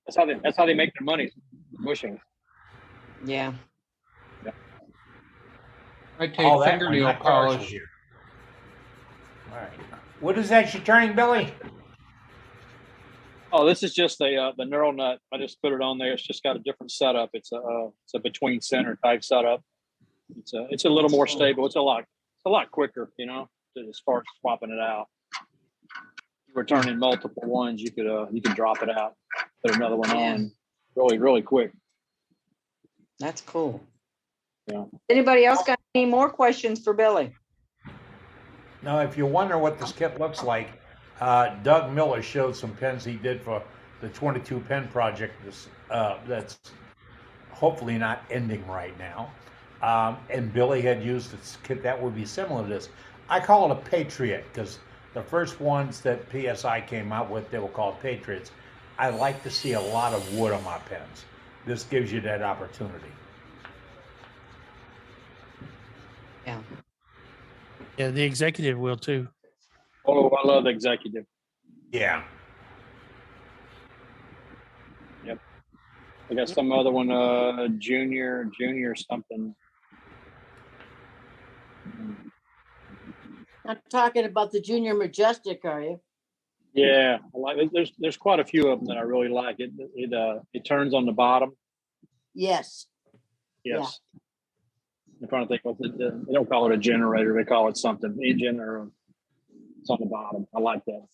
That's how they make their money, bushing. Yeah. I take fingernail polish. Here. All right. What is that you're turning, Billy? Oh, this is just the neural nut. I just put it on there. It's just got a different setup. It's a between center type setup. It's a little more stable. It's a lot quicker, you know, as far as swapping it out. If we're turning multiple ones, you could drop it out, put another one on really, really quick. That's cool. Yeah. Anybody else got any more questions for Billy? Now, if you wonder what this kit looks like, Doug Miller showed some pens he did for the 22 pen project that's hopefully not ending right now. And Billy had used this kit that would be similar to this. I call it a Patriot because the first ones that PSI came out with, they were called Patriots. I like to see a lot of wood on my pens. This gives you that opportunity. Yeah. Yeah, the executive will too. Oh, I love the executive. Yeah. Yep. I got some other one, junior something. Not talking about the Junior Majestic, are you? Yeah, I like it. There's quite a few of them that I really like. It turns on the bottom. Yes. Yes. Yeah. I'm trying to think what they don't call it a generator. They call it something, engine, or it's on the bottom. I like that.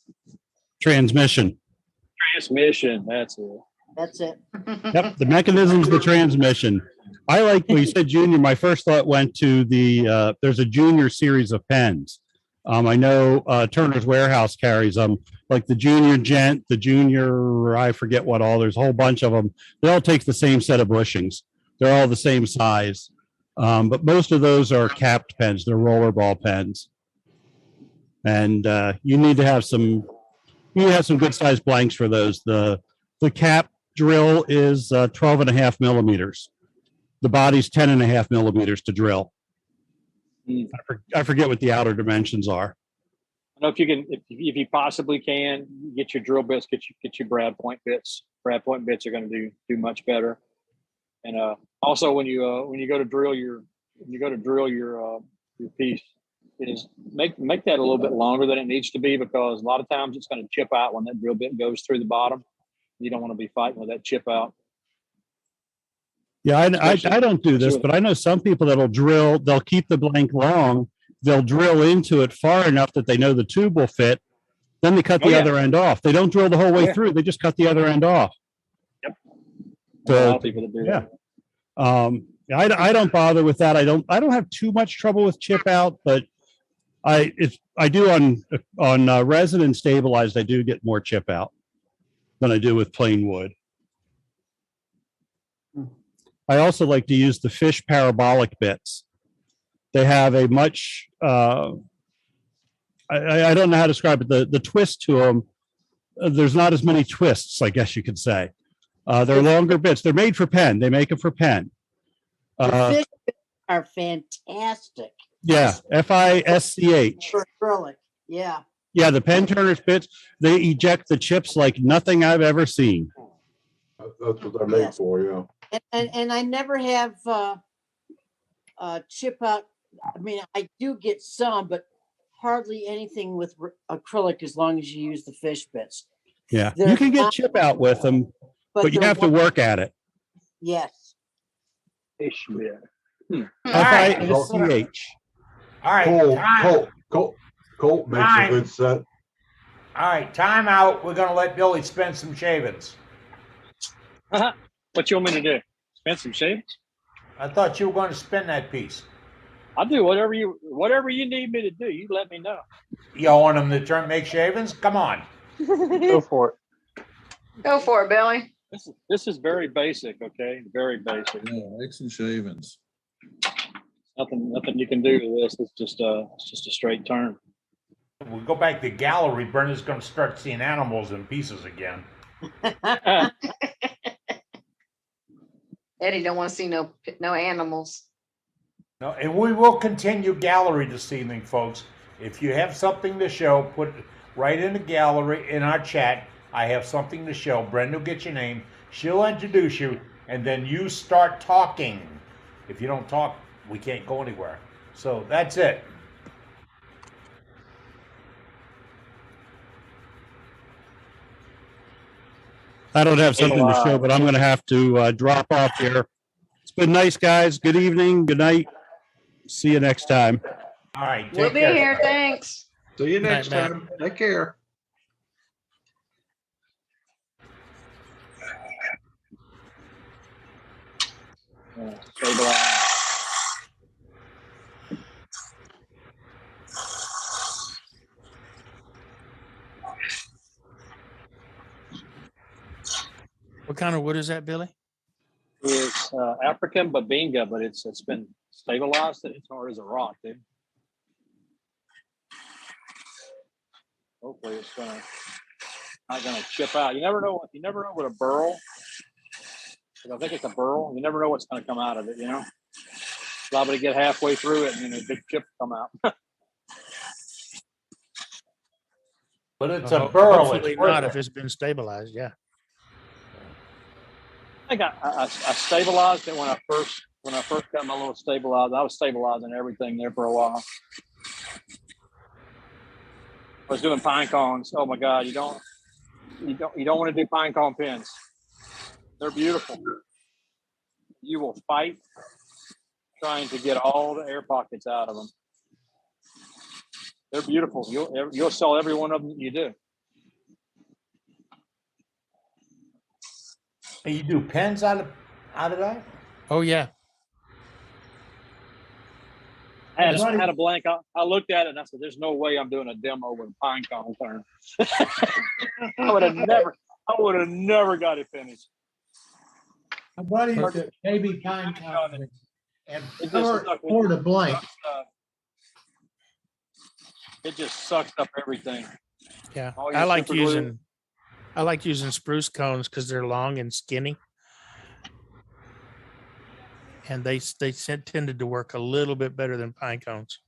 Transmission. That's it. That's it. Yep, the mechanism's the transmission. I like when you said junior. My first thought went to there's a junior series of pens. I know Turner's Warehouse carries them, like the junior gent, the junior, I forget what all. There's a whole bunch of them. They all take the same set of bushings. They're all the same size. But most of those are capped pens. They're rollerball pens. And you need to have some good sized blanks for those. The cap drill is 12.5 millimeters. The body's 10.5 millimeters to drill. I forget what the outer dimensions are. I know if you can, if you possibly can, get your drill bits, get your brad point bits. Brad point bits are going to do much better. And also when you go to drill your piece, is make that a little bit longer than it needs to be, because a lot of times it's going to chip out when that drill bit goes through the bottom. You don't want to be fighting with that chip out. Yeah, I don't do this, but I know some people that'll drill, they'll keep the blank long, they'll drill into it far enough that they know the tube will fit, then they cut the other end off. They don't drill the whole way through, they just cut the other end off. Yep. So, a lot of people that do that. I don't bother with that. I don't have too much trouble with chip out, but I do on resin and stabilized, I do get more chip out than I do with plain wood. I also like to use the fish parabolic bits. They have a much, I don't know how to describe it. The twist to them, there's not as many twists, I guess you could say. They're longer bits. They're made for pen. They make them for pen. The fish are fantastic. Yeah, FISCH. For acrylic, yeah. Yeah, the pen turner's bits, they eject the chips like nothing I've ever seen. That's what they're made for, yeah. And I never have chip out. I mean, I do get some, but hardly anything with acrylic as long as you use the fish bits. Yeah, you can get chip out with them, but you have to work at it. Yes. Fish bit. FISCH. All right. Colt makes a good set. All right, time out. We're going to let Billy spin some shavings. What you want me to do? Spin some shavings? I thought you were going to spin that piece. I'll do whatever you need me to do. You let me know. You want him to make shavings? Come on. Go for it. Go for it, Billy. This is very basic, okay? Very basic. Yeah, make some shavings. Nothing you can do to this. It's just a straight turn. We go back to the gallery. Brenda's going to start seeing animals in pieces again. Eddie don't want to see no animals. No, and we will continue gallery this evening, folks. If you have something to show, put it right in the gallery in our chat. I have something to show. Brenda will get your name. She'll introduce you, and then you start talking. If you don't talk, we can't go anywhere. So that's it. I don't have something to show, but I'm going to have to drop off here. It's been nice, guys. Good evening. Good night. See you next time. All right. We'll be here. Thanks. See you next time. Take care. What kind of wood is that, Billy? It's African Babinga, but it's been stabilized. It's hard as a rock, dude. Hopefully, it's not gonna chip out. You never know. You never know with a burl. I think it's a burl. You never know what's gonna come out of it. You know, liable to get halfway through it and then a big chip come out. But it's a burl. Hopefully not if it's been stabilized. Yeah. I think I stabilized it when I first got my little stabilizer. I was stabilizing everything there for a while. I was doing pine cones. Oh my God, you don't want to do pine cone pins. They're beautiful. You will fight trying to get all the air pockets out of them. They're beautiful. You'll sell every one of them you do. And you do pens out of that? Oh yeah. I had a blank. I looked at it and I said, "There's no way I'm doing a demo with a pine cone turn." I would have never got it finished. My buddy, maybe pine cone. And It just Or, sucks- or the blank. it just sucks up everything. Yeah, All your I like super glue. using spruce cones because they're long and skinny, and they tended to work a little bit better than pine cones.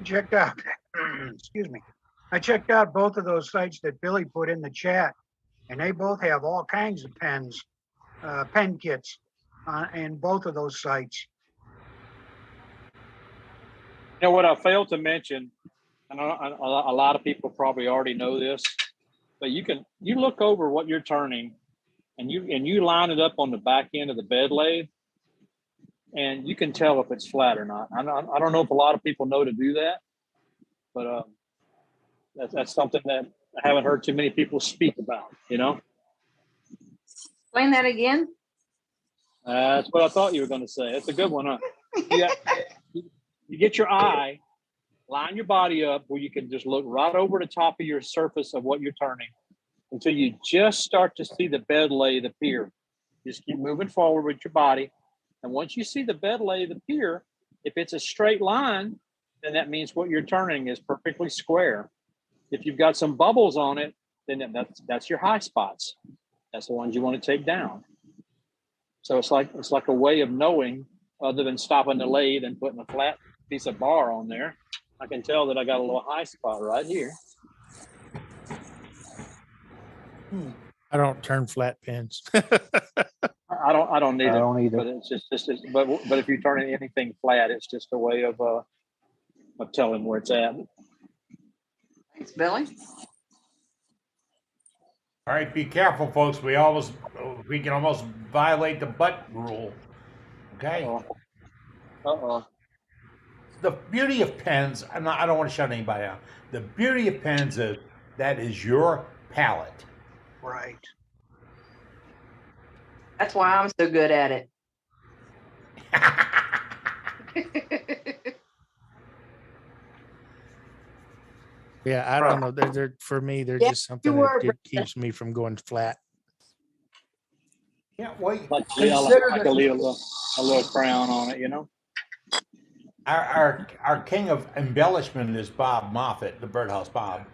Checked out, excuse me. I checked out both of those sites that Billy put in the chat, and they both have all kinds of pens, pen kits, in both of those sites. You know what I failed to mention, and a lot of people probably already know this, but you look over what you're turning, and you line it up on the back end of the bed lathe, and you can tell if it's flat or not. I don't know if a lot of people know to do that, but that's something that I haven't heard too many people speak about. You know, Explain that again. that's what I thought you were going to say. It's a good one, huh? You get your eye, line your body up where you can just look right over the top of your surface of what you're turning until you just start to see the bed lathe appear. Just keep moving forward with your body. And once you see the bed lathe appear, if it's a straight line, then that means what you're turning is perfectly square. If you've got some bubbles on it, then that's your high spots. That's the ones you want to take down. So it's like a way of knowing, other than stopping the lathe and putting a flat piece of bar on there. I can tell that I got a little high spot right here. I don't turn flat pens. I don't need I it. don't either. But it's just but if you're turning anything flat, it's just a way of telling where it's at. Thanks, Billy. All right, be careful, folks. We can almost violate the butt rule. Okay. Uh-oh. The beauty of pens, I don't want to shut anybody out. The beauty of pens is that is your palette. Right. That's why I'm so good at it. Yeah, I don't know. They're for me. They're Yeah, just something you were, that keeps me from going flat. Yeah, well, Like consider I can leave a little crown on it, you know. our king of embellishment is Bob Moffat, the Birdhouse Bob.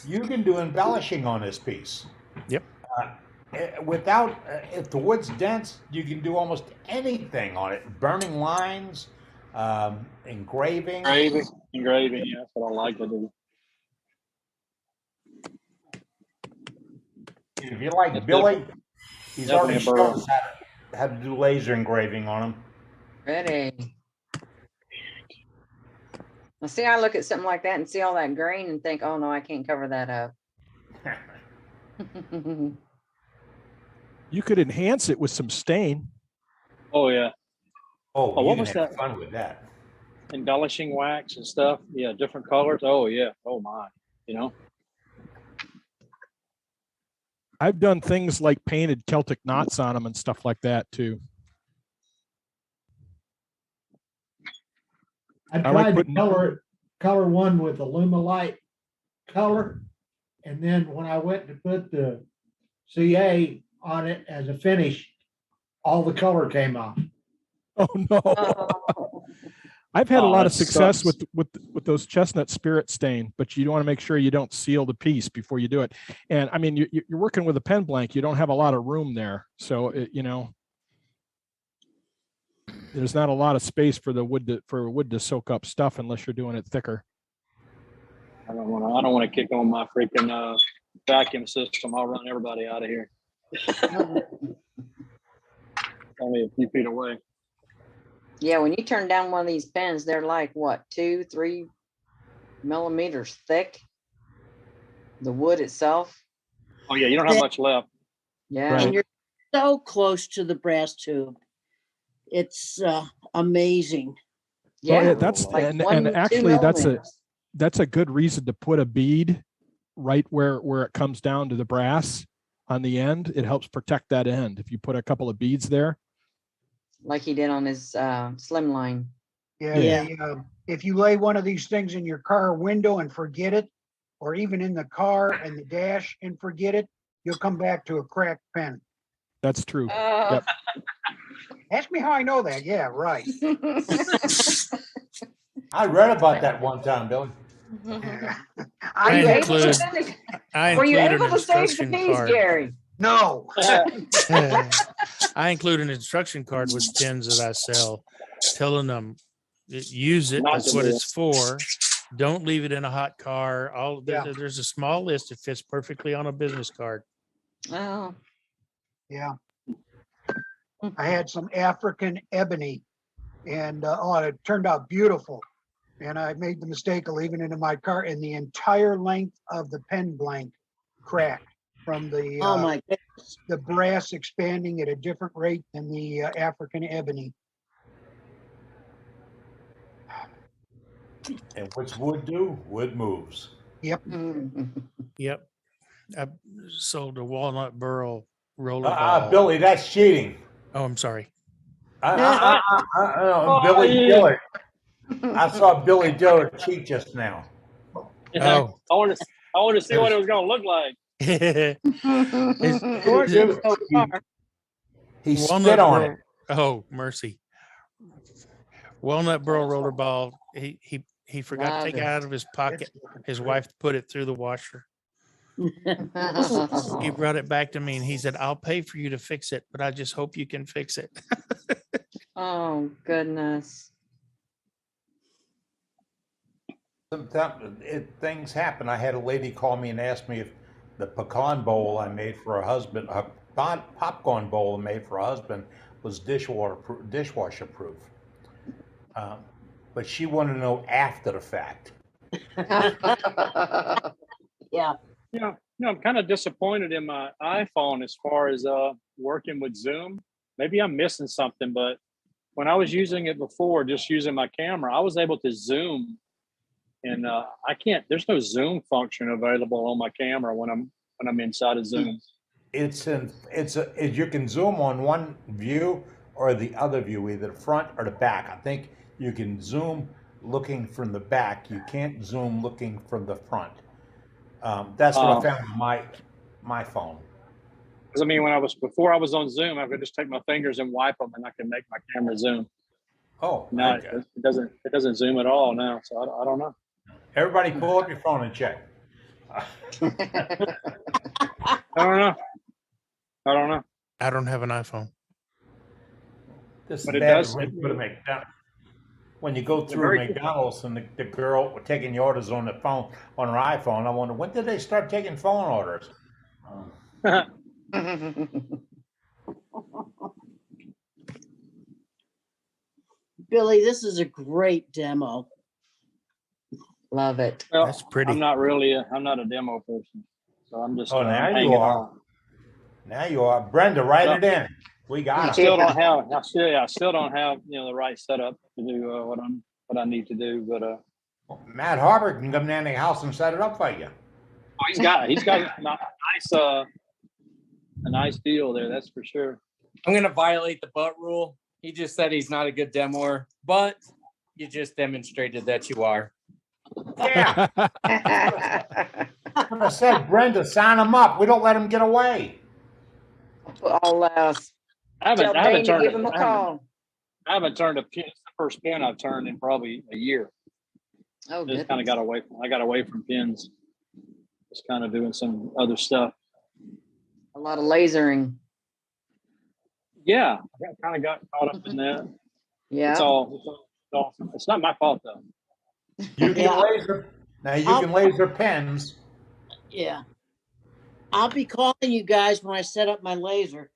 You can do embellishing on this piece. Yep. If the wood's dense, you can do almost anything on it. Burning lines, engraving. Engraving, yeah, that's what I like to do. If you like It's Billy, he's already definitely shown a us how to do laser engraving on them. Ready. Well, see, I look at something like that and see all that grain and think, oh no, I can't cover that up. You could enhance it with some stain. Oh yeah. Oh, what you was can have that? fun with that. Embellishing wax and stuff. Yeah, different colors. Oh yeah. Oh my. You know. I've done things like painted Celtic knots on them and stuff like that too. I I tried like to putting- color one with Alumilite color. And then when I went to put the CA on it as a finish, all the color came off. Oh no. Oh. I've had a lot of that success sucks. with those chestnut spirit stain, but you want to make sure you don't seal the piece before you do it. And I mean, you're working with a pen blank, you don't have a lot of room there. So, there's not a lot of space for wood to soak up stuff unless you're doing it thicker. I don't want to kick on my freaking vacuum system. I'll run everybody out of here. Only a few feet away. Yeah, when you turn down one of these pens, they're like what, 2-3 millimeters thick. The wood itself. Oh yeah, you don't have much left. Yeah. And you're so close to the brass tube. It's amazing. Well, Yeah. that's like and 1-2 actually millimeters. that's a good reason to put a bead right where it comes down to the brass on the end. It helps protect that end. If you put a couple of beads there. Like he did on his slimline. Yeah. If you lay one of these things in your car window and forget it, or even in the car and the dash and forget it, you'll come back to a cracked pen. That's true. Uh, Ask me how I know that. Yeah, right. I read about that one time, Billy. Yeah. Were I you able bet. to send it? I Were you include an able to save the instruction keys, card. Gary? No. I include an instruction card with pins that I sell, telling them use it. Not That's to what do it's for. Don't leave it in a hot car. Yeah. There's a small list that fits perfectly on a business card. Oh, Yeah. I had some African ebony and it turned out beautiful. And I made the mistake of leaving it in my car and the entire length of the pen blank cracked from Oh, my goodness. the brass expanding at a different rate than the African ebony. And what's wood do? Wood moves. Yep. Yep. I sold a walnut burl roller ball. Billy, that's cheating. Oh, I'm sorry. Billy Dillard. I saw Billy Dillard cheat just now. Oh. I want to see what it was going to look like. Gorgeous so far. He spit on it. Oh, mercy. Walnut burl roller ball. He forgot to take it out of his pocket. His wife put it through the washer. He brought it back to me and he said, I'll pay for you to fix it, but I just hope you can fix it. oh goodness. Sometimes things happen. I had a lady call me and ask me if the pecan bowl I made for her husband, a popcorn bowl I made for her husband, was dishwasher proof. But she wanted to know after the fact. Yeah. I'm kind of disappointed in my iPhone as far as working with Zoom. Maybe I'm missing something, but when I was using it before, just using my camera, I was able to zoom, and I can't. There's no zoom function available on my camera when I'm inside of Zoom. You can zoom on one view or the other view, either the front or the back. I think you can zoom looking from the back. You can't zoom looking from the front. That's what I found on my phone. Because I mean, before I was on Zoom, I could just take my fingers and wipe them, and I can make my camera zoom. Oh, no, okay. It doesn't zoom at all now. So I don't know. Everybody, pull up your phone and check. I don't know. I don't have an iPhone. This But is it bad does. When you go through McDonald's and the girl taking the orders on the phone, on her iPhone, I wonder, when did they start taking phone orders? Billy, this is a great demo. Love it. Well, That's pretty. I'm not a demo person, so I'm just. Oh, now hanging you are. on. Now you are. Brenda, write it in. We got I it. still don't have. I still don't have the right setup to do what I need to do. But Matt Harper can come down to the house and set it up for you. he's got a nice deal there. That's for sure. I'm going to violate the butt rule. He just said he's not a good demoer, but you just demonstrated that you are. Yeah. I said, Brenda, sign him up. We don't let him get away. All last. I haven't turned. Give him a call. I haven't turned a pin. It's the first pin I've turned in probably a year. Oh, just kind of got away. I got away from pins. Just kind of doing some other stuff. A lot of lasering. Yeah, I kind of got caught up in that. Yeah. It's not my fault though. You can laser. Now you can laser pens. Yeah. I'll be calling you guys when I set up my laser.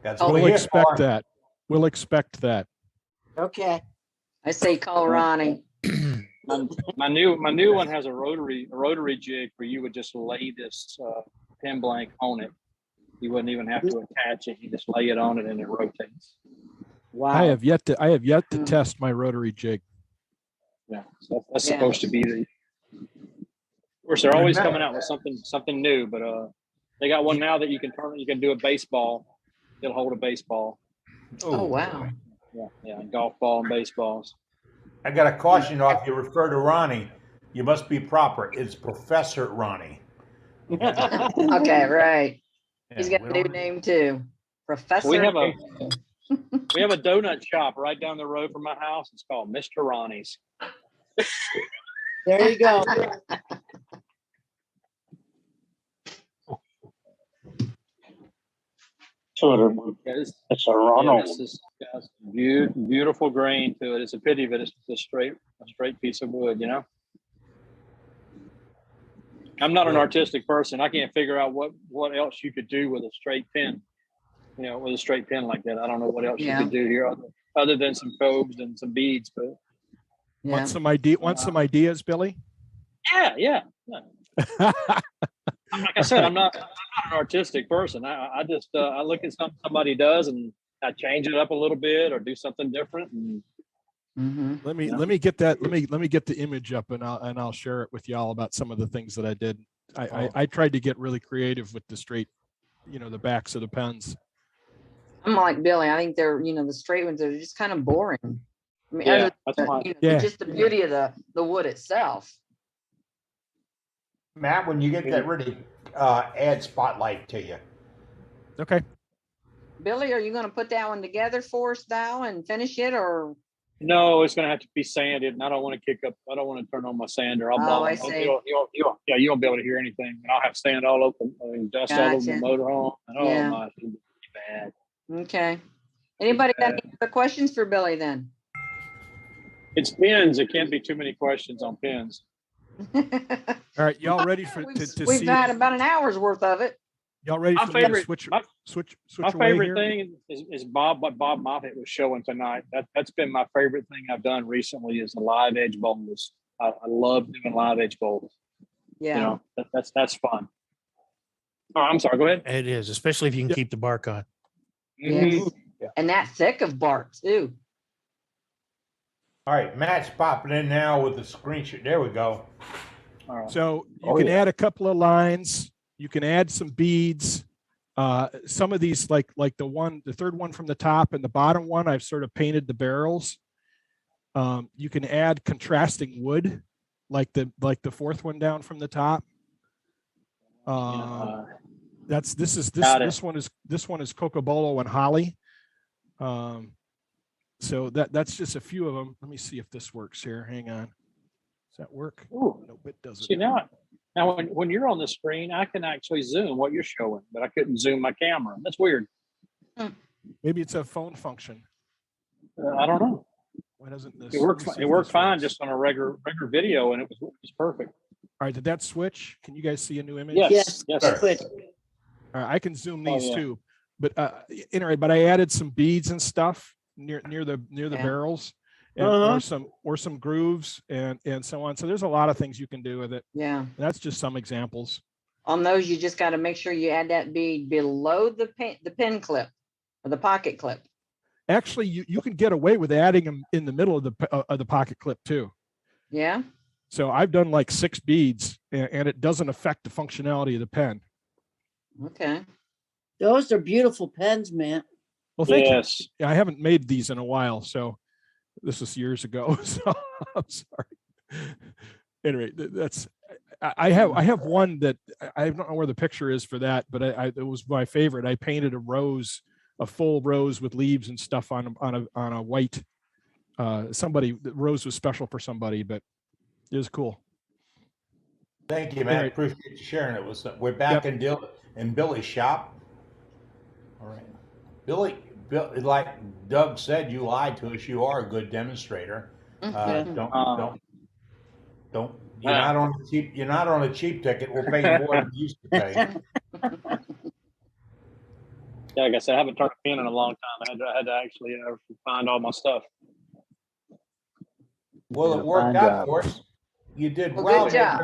That's We'll expect that. We'll expect that. Okay. I say call Ronnie. My new one has a rotary jig where you would just lay this pin blank on it. You wouldn't even have to attach it. You just lay it on it and it rotates. Wow. I have yet to test my rotary jig. Yeah, so that's supposed to be the. Of course, they're always coming out with something new, but they got one now that you can turn. You can do a baseball. It'll hold a baseball. Oh wow! Yeah, golf ball and baseballs. I got a caution. If you refer to Ronnie, you must be proper. It's Professor Ronnie. Okay, right. He's Yeah, got we a new don't- name too. Professor. We have a donut shop right down the road from my house. It's called Mr. Ronnie's. There you go. It's a Ronald. It's got beautiful grain to it. It's a pity that it's a straight piece of wood, you know. I'm not an artistic person. I can't figure out what else you could do with a straight pin. You know, with a straight pin like that. I don't know what else you could do here other than some cobes and some beads. But Want some ideas, Billy? Yeah. Like I said, I'm not an artistic person. I just I look at something somebody does and I change it up a little bit or do something different. And Let me get that. Let me get the image up and I'll share it with y'all about some of the things that I did. I tried to get really creative with the straight, the backs of the pens. I'm like Billy. I think they're, the straight ones are just kind of boring. I mean, Yeah, other than, Yeah. just the beauty of the wood itself. Matt, when you get that ready, add spotlight to you. Okay. Billy, are you going to put that one together for us now and finish it, or? no, it's going to have to be sanded, and I don't want to I don't want to turn on my sander. I see. You won't be able to hear anything, and I'll have sand all over, dust all over the Gotcha. motor home. And, oh Yeah. my, it's gonna be bad. Okay. Anybody got any other questions for Billy then? It's pins. It can't be too many questions on pins. All right, y'all ready for to We've see? had about an hour's worth of it. Y'all ready My for me to favorite- switch My away favorite here? thing is what Bob Moffitt was showing tonight. That's been my favorite thing I've done recently is the live edge bowls. I love doing live edge bowls. Yeah. That's fun. Oh, I'm sorry. Go ahead. It is, especially if you can keep the bark on. Yes. And that thick of bark too. All right, Matt's popping in now with the screenshot. There we go. All right. So you can add a couple of lines. You can add some beads. Some of these, like the third one from the top and the bottom one, I've sort of painted the barrels. You can add contrasting wood, like the fourth one down from the top. This one is cocobolo and holly. So that's just a few of them. Let me see if this works here. Hang on. Does that work? Ooh. Nope, it doesn't. See now when you're on the screen, I can actually zoom what you're showing, but I couldn't zoom my camera. That's weird. Maybe it's a phone function. I don't know. Why doesn't this? It worked fine just on a regular video, and it was perfect. All right, did that switch? Can you guys see a new image? Yes. Switch. All right, I can zoom these yeah. too, but anyway, but I added some beads and stuff near the barrels, and or some grooves and so on. So there's a lot of things you can do with it. Yeah. And that's just some examples. On those, you just got to make sure you add that bead below the pin clip or the pocket clip. Actually, you can get away with adding them in the middle of the pocket clip too. Yeah. So I've done like 6 beads, and it doesn't affect the functionality of the pen. Okay. Those are beautiful pens, man. Well, thank you. Yeah, I haven't made these in a while, so this was years ago. So I'm sorry. Anyway, I have one that I don't know where the picture is for that, but it was my favorite. I painted a full rose with leaves and stuff on a white. The rose was special for somebody, but it was cool. Thank you, Matt. Right. Appreciate you sharing it. We're back in Billy's shop. All right, Billy, like Doug said, you lied to us. You are a good demonstrator. Don't. You're not on a cheap. You're not on a cheap ticket. We'll pay you more than you used to pay. Yeah, like I said, I haven't turned a pin in a long time. I had to actually find all my stuff. Well, it worked out for us. You did Well, well. good job.